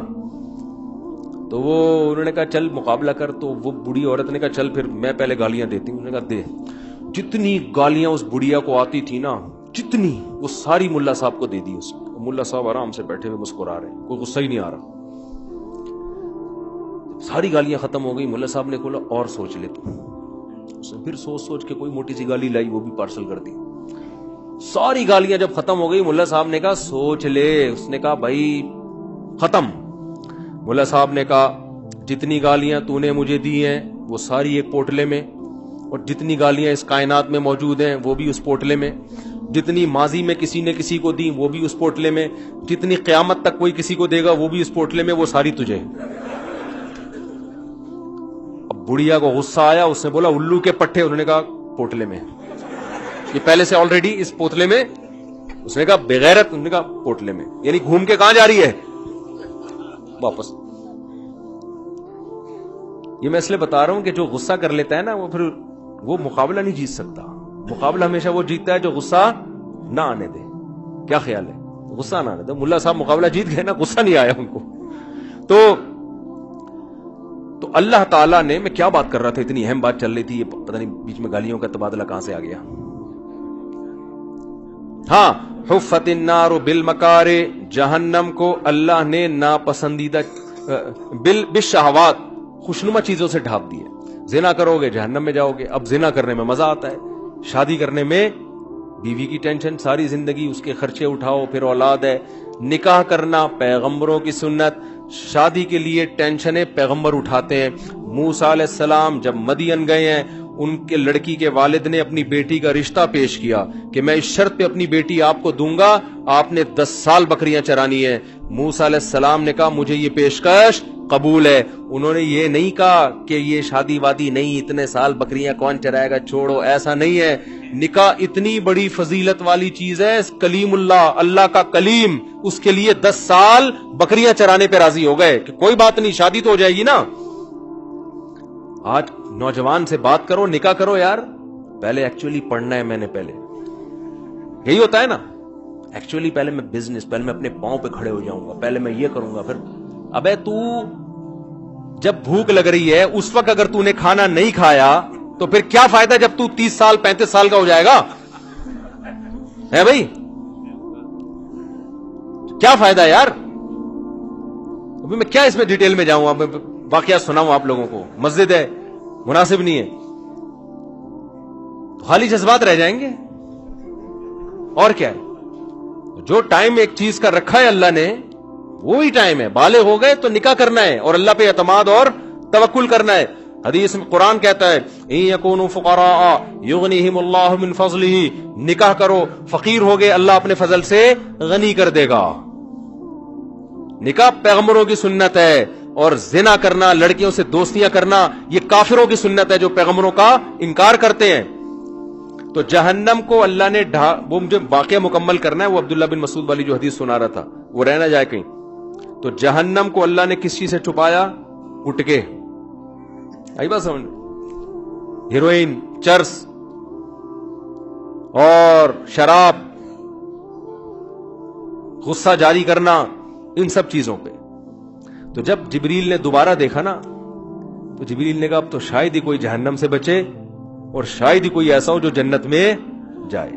تو وہ انہوں نے کہا چل مقابلہ کر. تو وہ بوڑھی عورت نے کہا چل پھر میں پہلے گالیاں دیتی ہوں. انہوں نے کہا دے. جتنی گالیاں اس بڑھیا کو آتی تھی نا، جتنی، وہ ساری ملا صاحب کو دے دی. اس ملا صاحب آرام سے بیٹھے ہوئے مسکرا رہے ہیں، کوئی غصہ ہی نہیں آ رہا. ساری گالیاں ختم ہو گئی. ملا صاحب نے کہا اور سوچ لے تو. اس نے پھر سوچ کے کوئی موٹی سی گالی لائی، وہ بھی پارسل کر دی. ساری گالیاں جب ختم ہو گئی ملا صاحب نے کہا سوچ لے. اس نے کہا بھائی ختم. ملا صاحب نے کہا جتنی گالیاں تو نے مجھے دی ہیں وہ ساری ایک پوٹلے میں، اور جتنی گالیاں اس کائنات میں موجود ہیں وہ بھی اس پوٹلے میں، جتنی ماضی میں کسی نے کسی کو دی وہ بھی اس پوٹلے میں، جتنی قیامت تک کوئی کسی کو دے گا وہ بھی اس پوٹلے میں، وہ ساری تجھے. اب بڑھیا کو غصہ آیا، اس نے بولا الو کے پٹھے. انہوں نے کہا پوٹلے میں، یہ پہلے سے آلریڈی اس پوتلے میں. اس نے کہا بغیرت. انہوں نے کہا پوٹلے میں. یعنی گھوم کے کہاں جا رہی ہے؟ واپس. یہ میں اس لیے بتا رہا ہوں کہ جو غصہ کر لیتا ہے نا وہ پھر وہ مقابلہ نہیں جیت سکتا. مقابلہ ہمیشہ وہ جیتتا ہے جو غصہ نہ آنے دے. کیا خیال ہے؟ غصہ نہ آنے دے. ملا صاحب مقابلہ جیت گئے نا، غصہ نہیں آیا ان کو. تو اللہ تعالیٰ نے, میں کیا بات کر رہا تھا, اتنی اہم بات چل رہی تھی, یہ پتہ نہیں بیچ میں گالیوں کا تبادلہ کہاں سے آ گیا. ہاں, حفت النار بالمکار, جہنم کو اللہ نے ناپسندیدہ بالشہوات, خوشنما چیزوں سے ڈھانپ دی ہے. زنا کرو گے جہنم میں جاؤ گے. اب زنا کرنے میں مزہ آتا ہے, شادی کرنے میں بیوی کی ٹینشن ساری زندگی, اس کے خرچے اٹھاؤ, پھر اولاد ہے. نکاح کرنا پیغمبروں کی سنت, شادی کے لیے ٹینشنیں پیغمبر اٹھاتے ہیں. موسیٰ علیہ السلام جب مدین گئے ہیں, ان کے لڑکی کے والد نے اپنی بیٹی کا رشتہ پیش کیا کہ میں اس شرط پہ اپنی بیٹی آپ کو دوں گا, آپ نے 10 سال بکریاں چرانی ہیں. موسیٰ علیہ السلام نے کہا مجھے یہ پیشکش قبول ہے. انہوں نے یہ نہیں کہا کہ یہ شادی وادی نہیں, اتنے سال بکریاں کون چرائے گا, چھوڑو, ایسا نہیں ہے. نکاح اتنی بڑی فضیلت والی چیز ہے, کلیم اللہ, اللہ کا کلیم, اس کے لیے 10 سال بکریاں چرانے پہ راضی ہو گئے کہ کوئی بات نہیں, شادی تو ہو جائے گی نا. آج نوجوان سے بات کرو, نکاح کرو یار, پہلے ایکچولی پڑھنا ہے. میں نے پہلے یہی ہوتا ہے نا, ایکچولی پہلے میں بزنس, پہلے میں اپنے پاؤں پہ کھڑے ہو جاؤں گا, پہلے میں یہ کروں گا, پھر ابے تو جب بھوک لگ رہی ہے اس وقت اگر تو نے کھانا نہیں کھایا تو پھر کیا فائدہ جب تو 30 سال 35 سال کا ہو جائے گا, ہے بھائی, کیا فائدہ یار. ابھی میں کیا اس میں ڈیٹیل میں جاؤں, اب واقعات سناؤں آپ لوگوں کو, مسجد ہے, مناسب نہیں ہے, تو خالی جذبات رہ جائیں گے. اور کیا ہے, جو ٹائم ایک چیز کا رکھا ہے اللہ نے وہی ٹائم ہے. بالغ ہو گئے تو نکاح کرنا ہے اور اللہ پہ اعتماد اور توکل کرنا ہے. حدیث میں قرآن کہتا ہے ان یکونوا فقراء یغنیہم اللہ من فضلہ, نکاح کرو, فقیر ہو گئے اللہ اپنے فضل سے غنی کر دے گا. نکاح پیغمبروں کی سنت ہے, اور زنا کرنا, لڑکیوں سے دوستیاں کرنا, یہ کافروں کی سنت ہے جو پیغمبروں کا انکار کرتے ہیں. تو جہنم کو اللہ نے وہ مجھے واقعہ مکمل کرنا ہے, وہ عبداللہ بن مسعود والی جو حدیث سنا رہا تھا وہ رہ نہ جائے کہیں. تو جہنم کو اللہ نے کس چیز سے چھپایا, گٹکے, آئی بات سمجھ, ہیروئن, چرس اور شراب, غصہ جاری کرنا, ان سب چیزوں پہ. تو جب جبریل نے دوبارہ دیکھا نا تو جبریل نے کہا اب تو شاید ہی کوئی جہنم سے بچے اور شاید ہی کوئی ایسا ہو جو جنت میں جائے.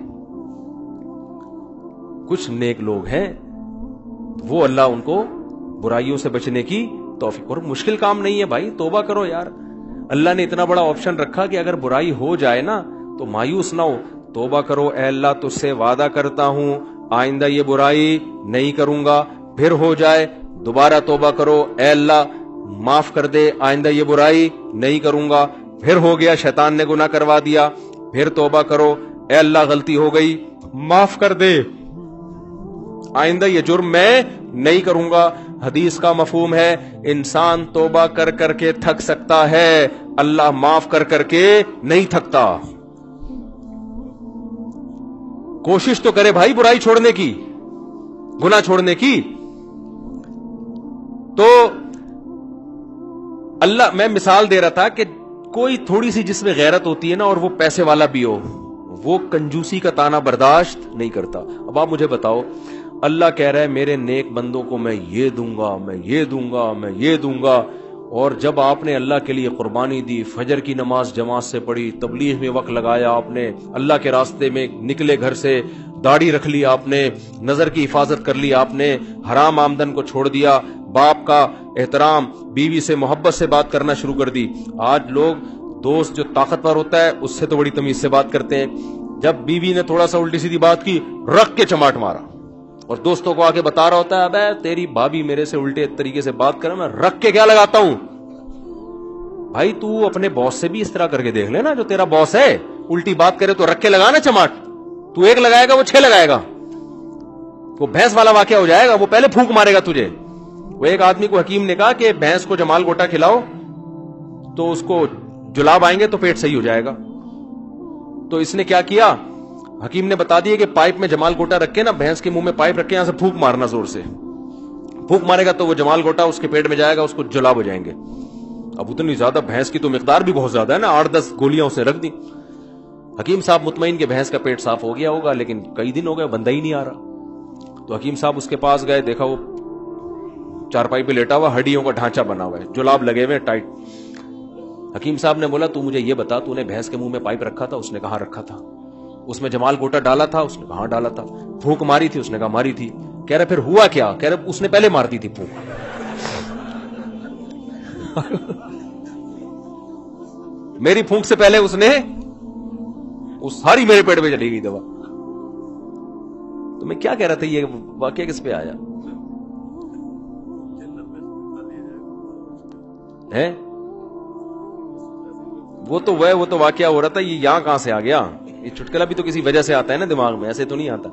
کچھ نیک لوگ ہیں وہ اللہ ان کو برائیوں سے بچنے کی توفیق, اور مشکل کام نہیں ہے بھائی, توبہ کرو یار. اللہ نے اتنا بڑا آپشن رکھا کہ اگر برائی ہو جائے نا تو مایوس نہ ہو, توبہ کرو, اے اللہ تجھ سے وعدہ کرتا ہوں آئندہ یہ برائی نہیں کروں گا. پھر ہو جائے دوبارہ توبہ کرو, اے اللہ معاف کر دے, آئندہ یہ برائی نہیں کروں گا. پھر ہو گیا, شیطان نے گناہ کروا دیا, پھر توبہ کرو, اے اللہ غلطی ہو گئی معاف کر دے, آئندہ یہ جرم میں نہیں کروں گا. حدیث کا مفہوم ہے انسان توبہ کر کر کے تھک سکتا ہے, اللہ معاف کر کر کے نہیں تھکتا. کوشش تو کرے بھائی برائی چھوڑنے کی, گناہ چھوڑنے کی. تو اللہ, میں مثال دے رہا تھا کہ کوئی تھوڑی سی جس میں غیرت ہوتی ہے نا اور وہ پیسے والا بھی ہو, وہ کنجوسی کا تانا برداشت نہیں کرتا. اب آپ مجھے بتاؤ, اللہ کہہ رہا ہے میرے نیک بندوں کو میں یہ دوں گا, میں یہ دوں گا, میں یہ دوں گا, اور جب آپ نے اللہ کے لیے قربانی دی, فجر کی نماز جماعت سے پڑھی, تبلیغ میں وقت لگایا, آپ نے اللہ کے راستے میں نکلے, گھر سے داڑھی رکھ لی, آپ نے نظر کی حفاظت کر لی, آپ نے حرام آمدن کو چھوڑ دیا, باپ کا احترام, بیوی سے محبت سے بات کرنا شروع کر دی. آج لوگ دوست جو طاقتور ہوتا ہے اس سے تو بڑی تمیز سے بات کرتے ہیں, جب بیوی نے تھوڑا سا الٹی سیدھی بات کی رکھ کے چماٹ مارا, اور دوستوں کو آگے بتا رہا ہوتا ہے ابے تیری بھابی میرے سے الٹے طریقے سے بات کرے, میں رکھ کے کیا لگاتا ہوں. بھائی تو اپنے باس سے بھی اس طرح کر کے دیکھ لے نا, جو تیرا باس ہے الٹی بات کرے تو رکھ کے لگانا چماٹ. تو 1 لگائے گا وہ 6 لگائے گا, وہ بھینس والا واقعہ ہو جائے گا, وہ پہلے پھونک مارے گا تجھے. وہ ایک آدمی کو حکیم نے کہا کہ بھینس کو جمال گوٹا کھلاؤ تو اس کو جلاب آئیں گے تو پیٹ صحیح ہو جائے گا. تو اس نے کیا کیا, حکیم نے بتا دیا کہ پائپ میں جمال گوٹا رکھ کے نا, بھینس کے منہ میں پائپ رکھ کے یہاں سے پھونک مارنا, زور سے پھونک مارے گا تو وہ جمال گوٹا اس کے پیٹ میں جائے گا, اس کو جلاب ہو جائیں گے. اب اتنی زیادہ بھینس کی تو مقدار بھی بہت زیادہ ہے نا, 8-10 گولیاں اس نے رکھ دی. حکیم صاحب مطمئن کہ بھینس کا پیٹ صاف ہو گیا ہوگا, لیکن کئی دن ہو گئے بندہ ہی نہیں آ رہا. تو حکیم صاحب اس کے پاس گئے, دیکھا وہ چارپائی پہ لیٹا ہوا, ہڈیوں کا ڈھانچہ بنا ہوا ہے, جلاب لگے ہوئے ٹائٹ. حکیم صاحب نے بولا تو مجھے یہ بتا تو نے بھینس کے منہ میں پائپ رکھا تھا؟ اس نے کہا رکھا تھا. اس میں جمال گوٹا ڈالا تھا؟ اس نے کہا ڈالا تھا. پھونک ماری تھی؟ اس نے کہا ماری تھی. کہہ رہے پھر ہوا کیا؟ کہہ رہے اس نے پہلے مار دی تھی پھونک. میری پھونک سے پہلے اس نے ساری میرے پیٹ میں چلی گئی دوا. تو میں کیا کہہ رہا تھا، یہ واقعہ کس پہ آیا ہے؟ وہ تو واقعہ ہو رہا تھا. یہ یہاں کہاں سے آ گیا؟ یہ چٹکلا بھی تو کسی وجہ سے آتا ہے نا دماغ میں، ایسے تو نہیں آتا.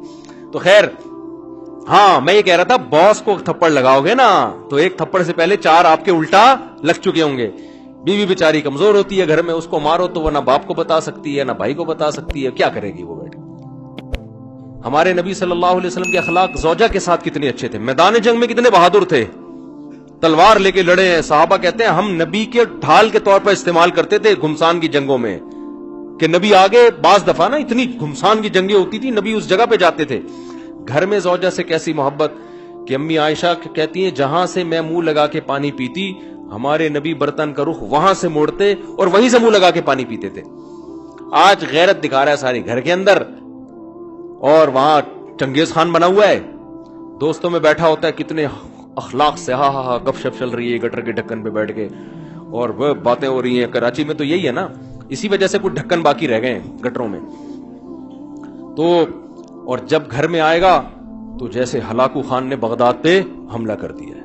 تو خیر، ہاں میں یہ کہہ رہا تھا باس کو تھپڑ لگاؤ گے نا تو ایک تھپڑ سے پہلے 4 آپ کے الٹا لگ چکے ہوں گے. بیوی بیچاری کمزور ہوتی ہے گھر میں، اس کو مارو تو وہ نہ باپ کو بتا سکتی ہے نہ بھائی کو بتا سکتی ہے. کیا کرے گی وہ بیٹھ؟ ہمارے نبی صلی اللہ علیہ وسلم کے اخلاق زوجہ کے ساتھ کتنے اچھے تھے، میدان جنگ میں کتنے بہادر تھے، تلوار لے کے لڑے ہیں. صحابہ کہتے ہیں ہم نبی کے ڈھال کے طور پر استعمال کرتے تھے گھمسان کی جنگوں میں، کہ نبی آگے بعض دفعہ نا اتنی گھمسان کی جنگیں ہوتی تھی نبی اس جگہ پہ جاتے تھے. گھر میں زوجہ سے کیسی محبت کہ امی عائشہ کہتی ہیں جہاں سے میں منہ لگا کے پانی پیتی ہمارے نبی برتن کا رخ وہاں سے موڑتے اور وہیں سے منہ لگا کے پانی پیتے تھے. آج غیرت دکھا رہا ہے ساری گھر کے اندر، اور وہاں چنگیز خان بنا ہوا ہے، دوستوں میں بیٹھا ہوتا ہے، کتنے اخلاق سے ہاں ہاں ہاں گپ شپ چل رہی ہے گٹر کے ڈھکن پہ بیٹھ کے، اور وہ باتیں ہو رہی ہیں. کراچی میں تو یہی ہے نا، اسی وجہ سے کچھ ڈھکن باقی رہ گئے ہیں گٹروں میں. تو اور جب گھر میں آئے گا تو جیسے ہلاکو خان نے بغداد پہ حملہ کر دیا ہے.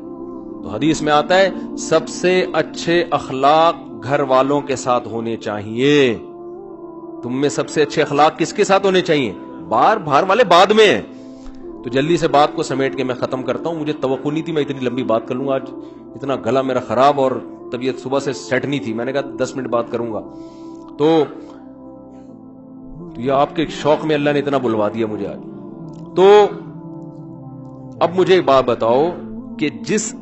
تو حدیث میں آتا ہے سب سے اچھے اخلاق گھر والوں کے ساتھ ہونے چاہیے. تم میں سب سے اچھے اخلاق کس کے ساتھ ہونے چاہیے؟ باہر والے بعد میں ہیں. تو جلدی سے بات کو سمیٹ کے میں ختم کرتا ہوں. مجھے توقع نہیں تھی میں اتنی لمبی بات کر لوں گا آج، اتنا گلا میرا خراب اور طبیعت صبح سے سیٹ نہیں تھی. میں نے کہا 10 منٹ بات کروں گا. تو یہ آپ کے شوق میں اللہ نے اتنا بلوا دیا مجھے آج. تو اب مجھے ایک بات بتاؤ کہ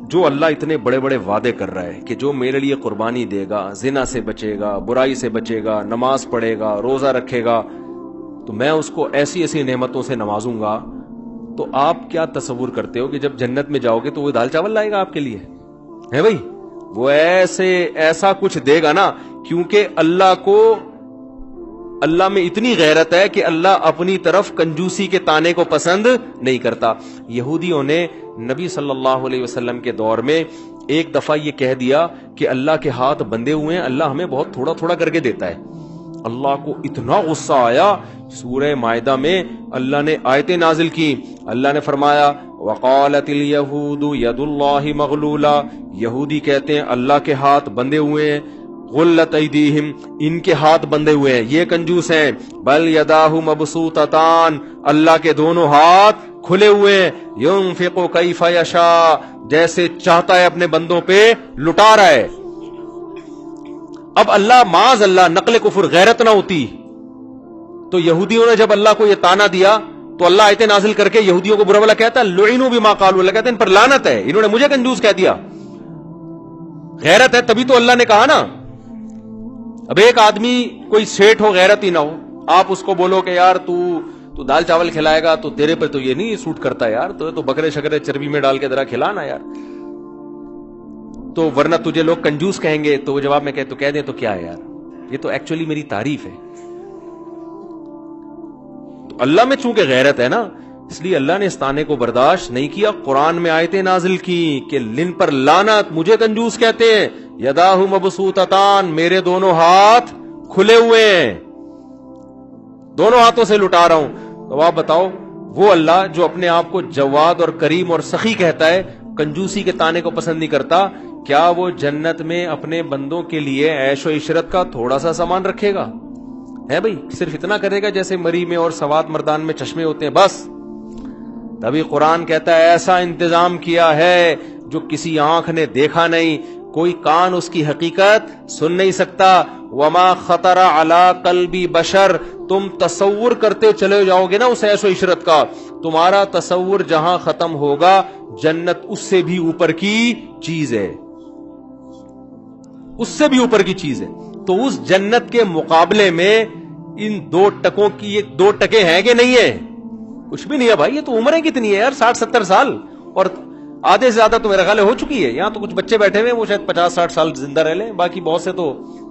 جو اللہ اتنے بڑے بڑے وعدے کر رہا ہے کہ جو میرے لیے قربانی دے گا، زنا سے بچے گا، برائی سے بچے گا، نماز پڑھے گا، روزہ رکھے گا، تو میں اس کو ایسی ایسی نعمتوں سے نوازوں گا. تو آپ کیا تصور کرتے ہو کہ جب جنت میں جاؤ گے تو وہ دال چاول لائے گا آپ کے لیے؟ ہے بھائی، وہ ایسا کچھ دے گا نا، کیونکہ اللہ میں اتنی غیرت ہے کہ اللہ اپنی طرف کنجوسی کے تانے کو پسند نہیں کرتا. یہودیوں نے نبی صلی اللہ علیہ وسلم کے دور میں ایک دفعہ یہ کہہ دیا کہ اللہ کے ہاتھ بندے ہوئے ہیں، اللہ ہمیں بہت تھوڑا تھوڑا کر کے دیتا ہے. اللہ کو اتنا غصہ آیا، سورہ مائدہ میں اللہ نے آیتیں نازل کی. اللہ نے فرمایا وقالت الیہود ید اللہ مغلولہ، یہودی کہتے ہیں اللہ کے ہاتھ بندے ہوئے ہیں. غلت ایدیہم، ان کے ہاتھ بندے ہوئے ہیں، یہ کنجوس ہیں. بل یداہ مبسوطتان، اللہ کے دونوں ہاتھ کھلے ہوئے ہیں. ینفق کیف یشاء، جیسے چاہتا ہے اپنے بندوں پہ لٹا رہا ہے. اب اللہ معاذ اللہ نقل کفر غیرت نہ ہوتی تو یہودیوں نے جب اللہ کو یہ تانا دیا تو اللہ آیتیں نازل کر کے یہودیوں کو برا بھلا کہتا ہے لعنوا بما قالوا، اللہ کہتے ہیں ان پر لعنت ہے، انہوں نے مجھے کنجوس کہہ دیا. غیرت ہے تبھی تو اللہ نے کہا نا. اب ایک آدمی کوئی سیٹ ہو غیرت ہی نہ ہو، آپ اس کو بولو کہ یار تو دال چاول کھلائے گا تو تیرے پر تو یہ نہیں سوٹ کرتا یار، تو بکرے شکرے چربی میں ڈال کے ذرا کھلانا یار، تو ورنہ تجھے لوگ کنجوس کہیں گے. تو وہ جواب میں کہہ دیں تو کیا ہے یار، یہ تو ایکچولی میری تعریف ہے. تو اللہ میں چونکہ غیرت ہے نا، اس لیے اللہ نے اس تانے کو برداشت نہیں کیا. قرآن میں آیتیں نازل کی کہ لن پر لعنت، مجھے کنجوس کہتے ہیں. یداہ مبسوطتان، میرے دونوں ہاتھ کھلے ہوئے ہیں، دونوں ہاتھوں سے لٹا رہا ہوں. تو آپ بتاؤ وہ اللہ جو اپنے آپ کو جواد اور کریم اور سخی کہتا ہے، کنجوسی کے تانے کو پسند نہیں کرتا، کیا وہ جنت میں اپنے بندوں کے لیے عیش و عشرت کا تھوڑا سا سامان رکھے گا؟ ہے بھائی، صرف اتنا کرے گا جیسے مری میں اور سوات مردان میں چشمے ہوتے ہیں بس. تبھی قرآن کہتا ہے ایسا انتظام کیا ہے جو کسی آنکھ نے دیکھا نہیں، کوئی کان اس کی حقیقت سن نہیں سکتا. وما خطر علی قلب بشر، تم تصور کرتے چلے جاؤ گے نا اس عیش و عشرت کا، تمہارا تصور جہاں ختم ہوگا جنت اس سے بھی اوپر کی چیز ہے، اس سے بھی اوپر کی چیز ہے. تو اس جنت کے مقابلے میں ان 2 ٹکوں کی، یہ 2 ٹکے ہیں کہ نہیں ہے؟ کچھ بھی نہیں ہے بھائی. یہ تو عمریں کتنی ہے یار، 60-70 سال، اور آدھے سے زیادہ تو میرا خیال ہو چکی ہے. یہاں تو کچھ بچے بیٹھے ہوئے وہ شاید 50-60 سال زندہ رہ لیں، باقی بہت سے تو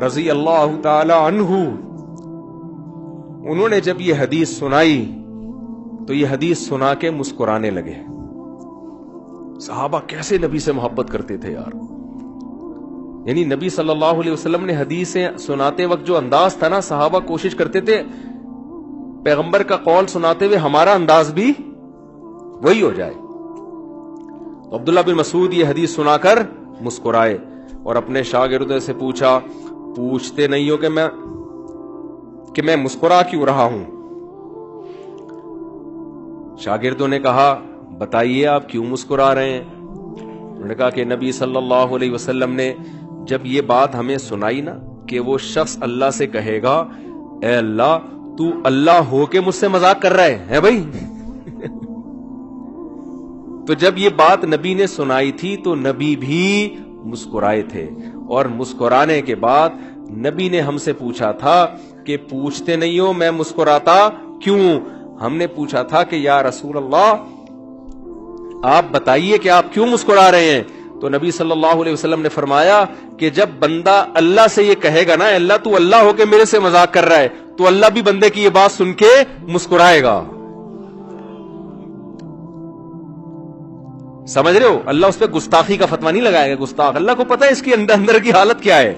رضی اللہ تعالی عنہ، انہوں نے جب یہ حدیث سنائی تو یہ حدیث سنا کے مسکرانے لگے. صحابہ کیسے نبی سے محبت کرتے تھے یار. یعنی نبی صلی اللہ علیہ وسلم نے حدیثیں سناتے وقت جو انداز تھا نا، صحابہ کوشش کرتے تھے پیغمبر کا قول سناتے ہوئے ہمارا انداز بھی وہی ہو جائے. عبداللہ بن مسعود یہ حدیث سنا کر مسکرائے اور اپنے شاگردوں سے پوچھا، پوچھتے نہیں ہو کہ میں مسکرا کیوں رہا ہوں؟ شاگردوں نے کہا بتائیے آپ کیوں مسکرا رہے ہیں؟ انہوں نے کہا کہ نبی صلی اللہ علیہ وسلم نے جب یہ بات ہمیں سنائی نا کہ وہ شخص اللہ سے کہے گا اے اللہ تو اللہ ہو کے مجھ سے مذاق کر رہا ہے بھائی. تو جب یہ بات نبی نے سنائی تھی تو نبی بھی مسکرائے تھے، اور مسکرانے کے بعد نبی نے ہم سے پوچھا تھا کہ پوچھتے نہیں ہو میں مسکراتا کیوں؟ ہم نے پوچھا تھا کہ یا رسول اللہ آپ بتائیے کہ آپ کیوں مسکرا رہے ہیں؟ تو نبی صلی اللہ علیہ وسلم نے فرمایا کہ جب بندہ اللہ سے یہ کہے گا نا اللہ تو اللہ ہو کے میرے سے مذاق کر رہا ہے، تو اللہ بھی بندے کی یہ بات سن کے مسکرائے گا. سمجھ رہے ہو؟ اللہ اس پہ گستاخی کا فتویٰ نہیں لگائے گا. گستاخ اللہ کو پتا ہے اس کی اندر کی حالت کیا ہے،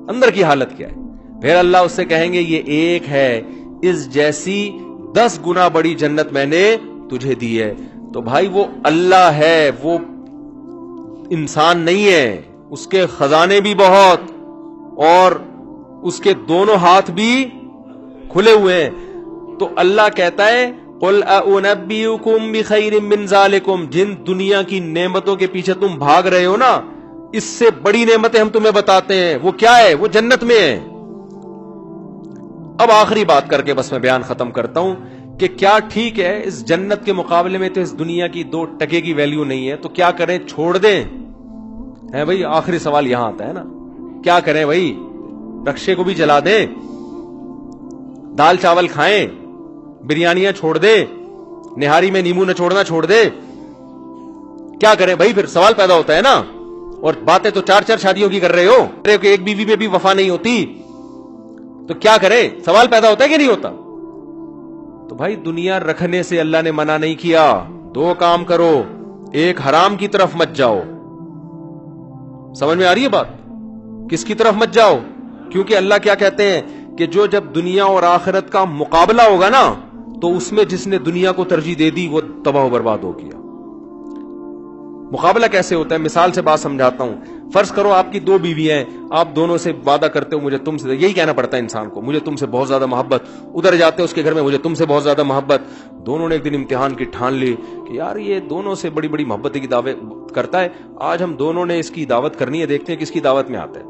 اندر کی حالت کیا ہے. پھر اللہ اس سے کہیں گے یہ ایک ہے، اس جیسی 10 گنا بڑی جنت میں نے تجھے دی ہے. تو بھائی وہ اللہ ہے، وہ انسان نہیں ہے. اس کے خزانے بھی بہت اور اس کے دونوں ہاتھ بھی کھلے ہوئے ہیں. تو اللہ کہتا ہے قل اُنَبِّئُكُم بِخَيْرٍ مِّن ذَلِكُم، جن دنیا کی نعمتوں کے پیچھے تم بھاگ رہے ہو نا، اس سے بڑی نعمتیں ہم تمہیں بتاتے ہیں. وہ کیا ہے؟ وہ جنت میں ہے. اب آخری بات کر کے بس میں بیان ختم کرتا ہوں کہ کیا ٹھیک ہے اس جنت کے مقابلے میں تو اس دنیا کی 2 ٹکے کی ویلیو نہیں ہے، تو کیا کریں؟ چھوڑ دیں؟ ہے بھائی آخری سوال یہاں آتا ہے نا، کیا کریں بھائی؟ رکشے کو بھی جلا دیں؟ دال چاول کھائیں؟ بریانیاں چھوڑ دیں؟ نہاری میں نیمبو نچوڑنا چھوڑ دیں؟ کیا کریں بھائی؟ پھر سوال پیدا ہوتا ہے نا. اور باتیں تو 4 شادیوں کی کر رہے ہو، ایک بیوی میں بھی وفا نہیں ہوتی، تو کیا کریں؟ سوال پیدا ہوتا ہے کہ نہیں ہوتا؟ تو بھائی دنیا رکھنے سے اللہ نے منع نہیں کیا. 2 کام کرو، ایک حرام کی طرف مت جاؤ. سمجھ میں آ رہی ہے بات؟ کس کی طرف مت جاؤ؟ کیونکہ اللہ کیا کہتے ہیں کہ جو جب دنیا اور آخرت کا مقابلہ ہوگا نا تو اس میں جس نے دنیا کو ترجیح دے دی وہ تباہ و برباد ہو گیا. مقابلہ کیسے ہوتا ہے؟ مثال سے بات سمجھاتا ہوں. فرض کرو آپ کی 2 بیویاں ہیں، آپ دونوں سے وعدہ کرتے ہو مجھے تم سے، یہی کہنا پڑتا ہے انسان کو، مجھے تم سے بہت زیادہ محبت. ادھر جاتے اس کے گھر میں مجھے تم سے بہت زیادہ محبت. دونوں نے ایک دن امتحان کی ٹھان لی کہ یار یہ دونوں سے بڑی بڑی محبت کی دعوت کرتا ہے، آج ہم دونوں نے اس کی دعوت کرنی ہے، دیکھتے ہیں کس کی دعوت میں آتا ہے.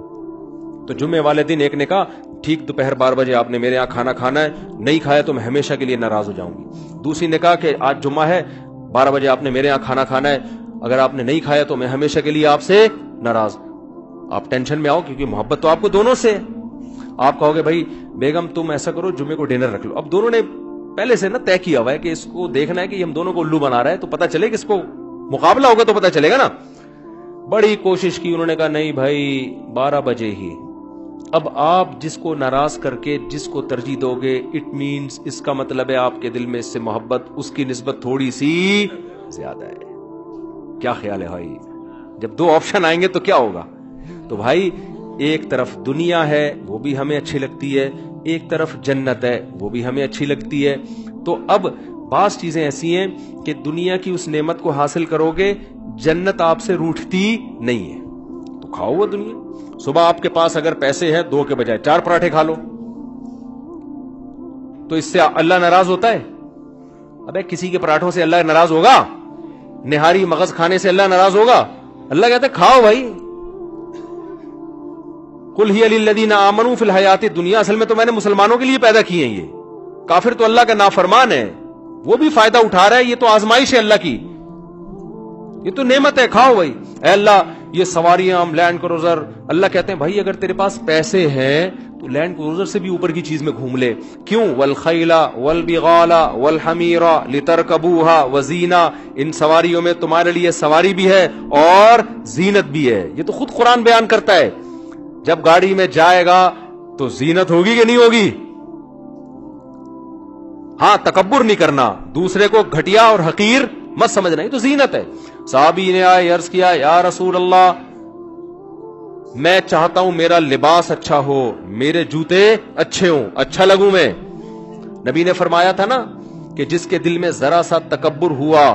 تو جمعے والے دن ایک نے کہا ٹھیک دوپہر 12 بجے آپ نے میرے یہاں کھانا کھانا ہے، نہیں کھایا تو میں ہمیشہ کے لیے ناراض ہو جاؤں گی. دوسری نے کہا کہ آج جمعہ ہے 12 بجے آپ نے میرے یہاں کھانا کھانا ہے، اگر آپ نے نہیں کھایا تو میں ہمیشہ کے لیے آپ سے ناراض. آپ ٹینشن میں آؤ کیونکہ محبت تو آپ کو دونوں سے ہے. آپ کہو گے بھائی بیگم تم ایسا کرو جمعے کو ڈنر رکھ لو. اب دونوں نے پہلے سے نا طے کیا ہوا ہے کہ اس کو دیکھنا ہے کہ ہم دونوں کو الو بنا رہا ہے، تو پتہ چلے کہ اس کو مقابلہ ہوگا تو پتہ چلے گا نا. بڑی کوشش کی، انہوں نے کہا نہیں بھائی 12 بجے ہی. اب آپ جس کو ناراض کر کے جس کو ترجیح دو گے، اٹ مینز اس کا مطلب ہے آپ کے دل میں اس سے محبت، اس کی نسبت تھوڑی سی زیادہ ہے. کیا خیال ہے بھائی؟ جب 2 آپشن آئیں گے تو کیا ہوگا؟ تو بھائی ایک طرف دنیا ہے وہ بھی ہمیں اچھی لگتی ہے، ایک طرف جنت ہے وہ بھی ہمیں اچھی لگتی ہے. تو اب بعض چیزیں ایسی ہیں کہ دنیا کی اس نعمت کو حاصل کرو گے، جنت آپ سے روٹھتی نہیں ہے، تو کھاؤ وہ دنیا. صبح آپ کے پاس اگر پیسے ہیں 2 کے بجائے 4 پراٹھے کھا لو، تو اس سے اللہ ناراض ہوتا ہے؟ ابے کسی کے پراٹھوں سے اللہ ناراض ہوگا؟ نہاری مغز کھانے سے اللہ ناراض ہوگا؟ اللہ کہتا ہے کھاؤ بھائی. قل ہی للذین آمنوا فی الحیات الدنیا، اصل میں تو میں نے مسلمانوں کے لیے پیدا کیے ہیں. یہ کافر تو اللہ کا نافرمان ہے، وہ بھی فائدہ اٹھا رہا ہے. یہ تو آزمائش ہے اللہ کی، یہ تو نعمت ہے، کھاؤ بھائی. اے اللہ یہ سواریاں لینڈ کروزر، اللہ کہتے ہیں بھائی اگر تیرے پاس پیسے ہیں تو لینڈ کروزر سے بھی اوپر کی چیز میں گھوم لے. کیوں؟ والخیل والبغال والحمیر لترکبوها وزینہ، ان سواریوں میں تمہارے لیے سواری بھی ہے اور زینت بھی ہے. یہ تو خود قرآن بیان کرتا ہے. جب گاڑی میں جائے گا تو زینت ہوگی کہ نہیں ہوگی؟ ہاں، تکبر نہیں کرنا، دوسرے کو گھٹیا اور حقیر مت سمجھنا، یہ تو زینت ہے۔ صحابی نے آئے عرض کیا، یا رسول اللہ میں چاہتا ہوں میرا لباس اچھا ہو، میرے جوتے اچھے ہوں، اچھا لگوں میں۔ نبی نے فرمایا تھا نا کہ جس کے دل میں ذرا سا تکبر ہوا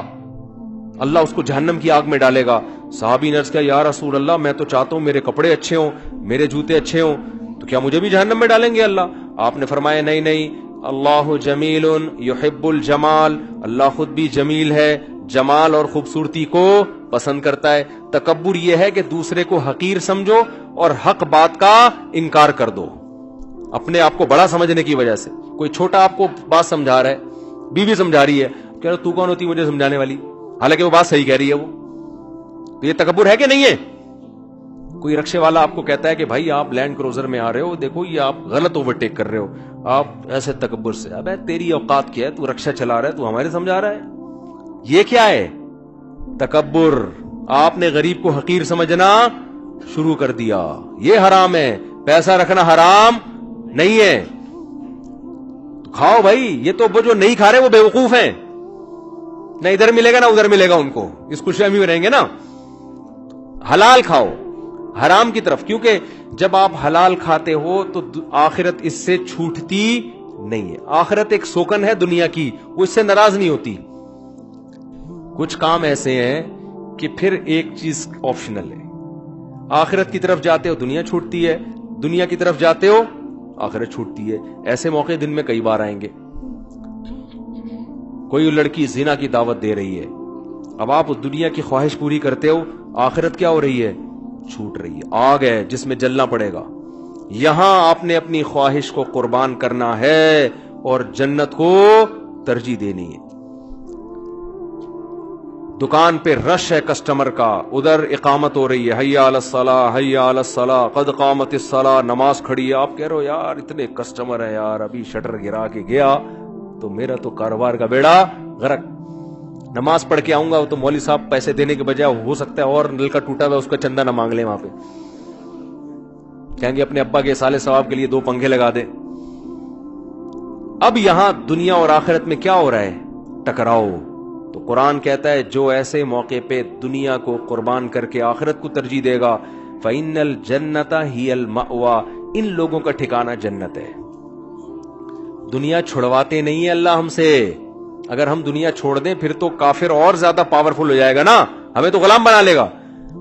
اللہ اس کو جہنم کی آگ میں ڈالے گا۔ صحابی نے عرض کیا، یا رسول اللہ میں تو چاہتا ہوں میرے کپڑے اچھے ہوں، میرے جوتے اچھے ہوں، تو کیا مجھے بھی جہنم میں ڈالیں گے اللہ؟ آپ نے فرمایا نہیں نہیں، اللہ جمیل یحب الجمال، اللہ خود بھی جمیل ہے، جمال اور خوبصورتی کو پسند کرتا ہے۔ تکبر یہ ہے کہ دوسرے کو حقیر سمجھو اور حق بات کا انکار کر دو، اپنے آپ کو بڑا سمجھنے کی وجہ سے۔ کوئی چھوٹا آپ کو بات سمجھا رہا ہے، بیوی سمجھا رہی ہے، کہہ رہا تو کون ہوتی مجھے سمجھانے والی، حالانکہ وہ بات صحیح کہہ رہی ہے، وہ تو یہ تکبر ہے کہ نہیں ہے؟ کوئی رکشے والا آپ کو کہتا ہے کہ بھائی آپ لینڈ کروزر میں آ رہے ہو، دیکھو یہ آپ غلط اوورٹیک کر رہے ہو، آپ ایسے تکبر سے، ابے تیری اوقات کیا ہے، تو رکشہ چلا رہا ہے، تو ہمارے سمجھا رہا ہے، یہ کیا ہے؟ تکبر۔ آپ نے غریب کو حقیر سمجھنا شروع کر دیا، یہ حرام ہے، پیسہ رکھنا حرام نہیں ہے، تو کھاؤ بھائی، یہ تو وہ جو نہیں کھا رہے وہ بیوقوف ہیں، نہ ادھر ملے گا نہ ادھر ملے گا ان کو، اس خوشحالی میں رہیں گے نا۔ حلال کھاؤ حرام کی طرف، کیونکہ جب آپ حلال کھاتے ہو تو آخرت اس سے چھوٹتی نہیں ہے، آخرت ایک سوکن ہے دنیا کی، وہ اس سے ناراض نہیں ہوتی۔ کچھ کام ایسے ہیں کہ پھر ایک چیز آپشنل ہے، آخرت کی طرف جاتے ہو دنیا چھوٹتی ہے، دنیا کی طرف جاتے ہو آخرت چھوٹتی ہے۔ ایسے موقع دن میں کئی بار آئیں گے، کوئی لڑکی زنا کی دعوت دے رہی ہے، اب آپ اس دنیا کی خواہش پوری کرتے ہو، آخرت کیا ہو رہی ہے؟ چھوٹ رہی ہے، آگ ہے جس میں جلنا پڑے گا۔ یہاں آپ نے اپنی خواہش کو قربان کرنا ہے اور جنت کو ترجیح دینی ہے۔ دکان پہ رش ہے کسٹمر کا، ادھر اقامت ہو رہی ہے، حی علی الصلاۃ حی علی الصلاۃ قد قامت الصلاۃ، نماز کھڑی ہے، آپ کہہ رہے ہو یار اتنے کسٹمر ہیں یار، ابھی شٹر گرا کے گیا تو میرا تو کاروبار کا بیڑا غرق، نماز پڑھ کے آؤں گا تو مولوی صاحب پیسے دینے کے بجائے ہو سکتا ہے اور نل کا ٹوٹا ہوا اس کا چندہ نہ مانگ لیں، وہاں پہ کہیں گے اپنے ابا کے سالے ثواب کے لیے 2 پنکھے لگا دے۔ اب یہاں دنیا اور آخرت میں کیا ہو رہا ہے؟ ٹکراؤ۔ تو قرآن کہتا ہے جو ایسے موقع پہ دنیا کو قربان کر کے آخرت کو ترجیح دے گا فَإِنَّ الْجَنَّةَ هِيَ الْمَأْوَى، ان لوگوں کا ٹھکانہ جنت ہے۔ دنیا چھڑواتے نہیں ہے اللہ ہم سے، اگر ہم دنیا چھوڑ دیں پھر تو کافر اور زیادہ پاورفل ہو جائے گا نا، ہمیں تو غلام بنا لے گا۔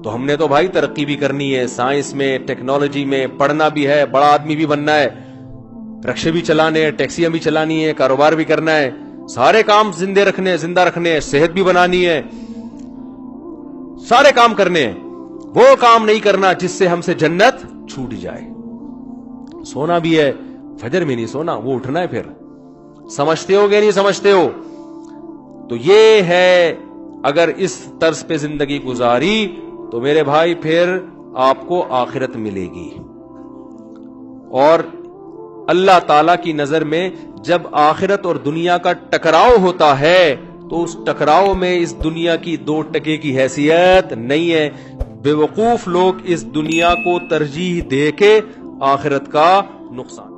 تو ہم نے تو بھائی ترقی بھی کرنی ہے، سائنس میں، ٹیکنالوجی میں پڑھنا بھی ہے، بڑا آدمی بھی بننا ہے، رکشے بھی چلانے ہیں، ٹیکسیاں بھی چلانی ہے، کاروبار بھی کرنا ہے، سارے کام زندہ رکھنے ہیں، صحت بھی بنانی ہے، سارے کام کرنے ہیں، وہ کام نہیں کرنا جس سے ہم سے جنت چھوٹ جائے۔ سونا بھی ہے، فجر میں نہیں سونا، وہ اٹھنا ہے، پھر سمجھتے ہو گے نہیں سمجھتے ہو؟ تو یہ ہے، اگر اس طرز پہ زندگی گزاری تو میرے بھائی پھر آپ کو آخرت ملے گی۔ اور اللہ تعالی کی نظر میں جب آخرت اور دنیا کا ٹکراؤ ہوتا ہے تو اس ٹکراؤ میں اس دنیا کی 2 ٹکے کی حیثیت نہیں ہے۔ بے وقوف لوگ اس دنیا کو ترجیح دے کے آخرت کا نقصان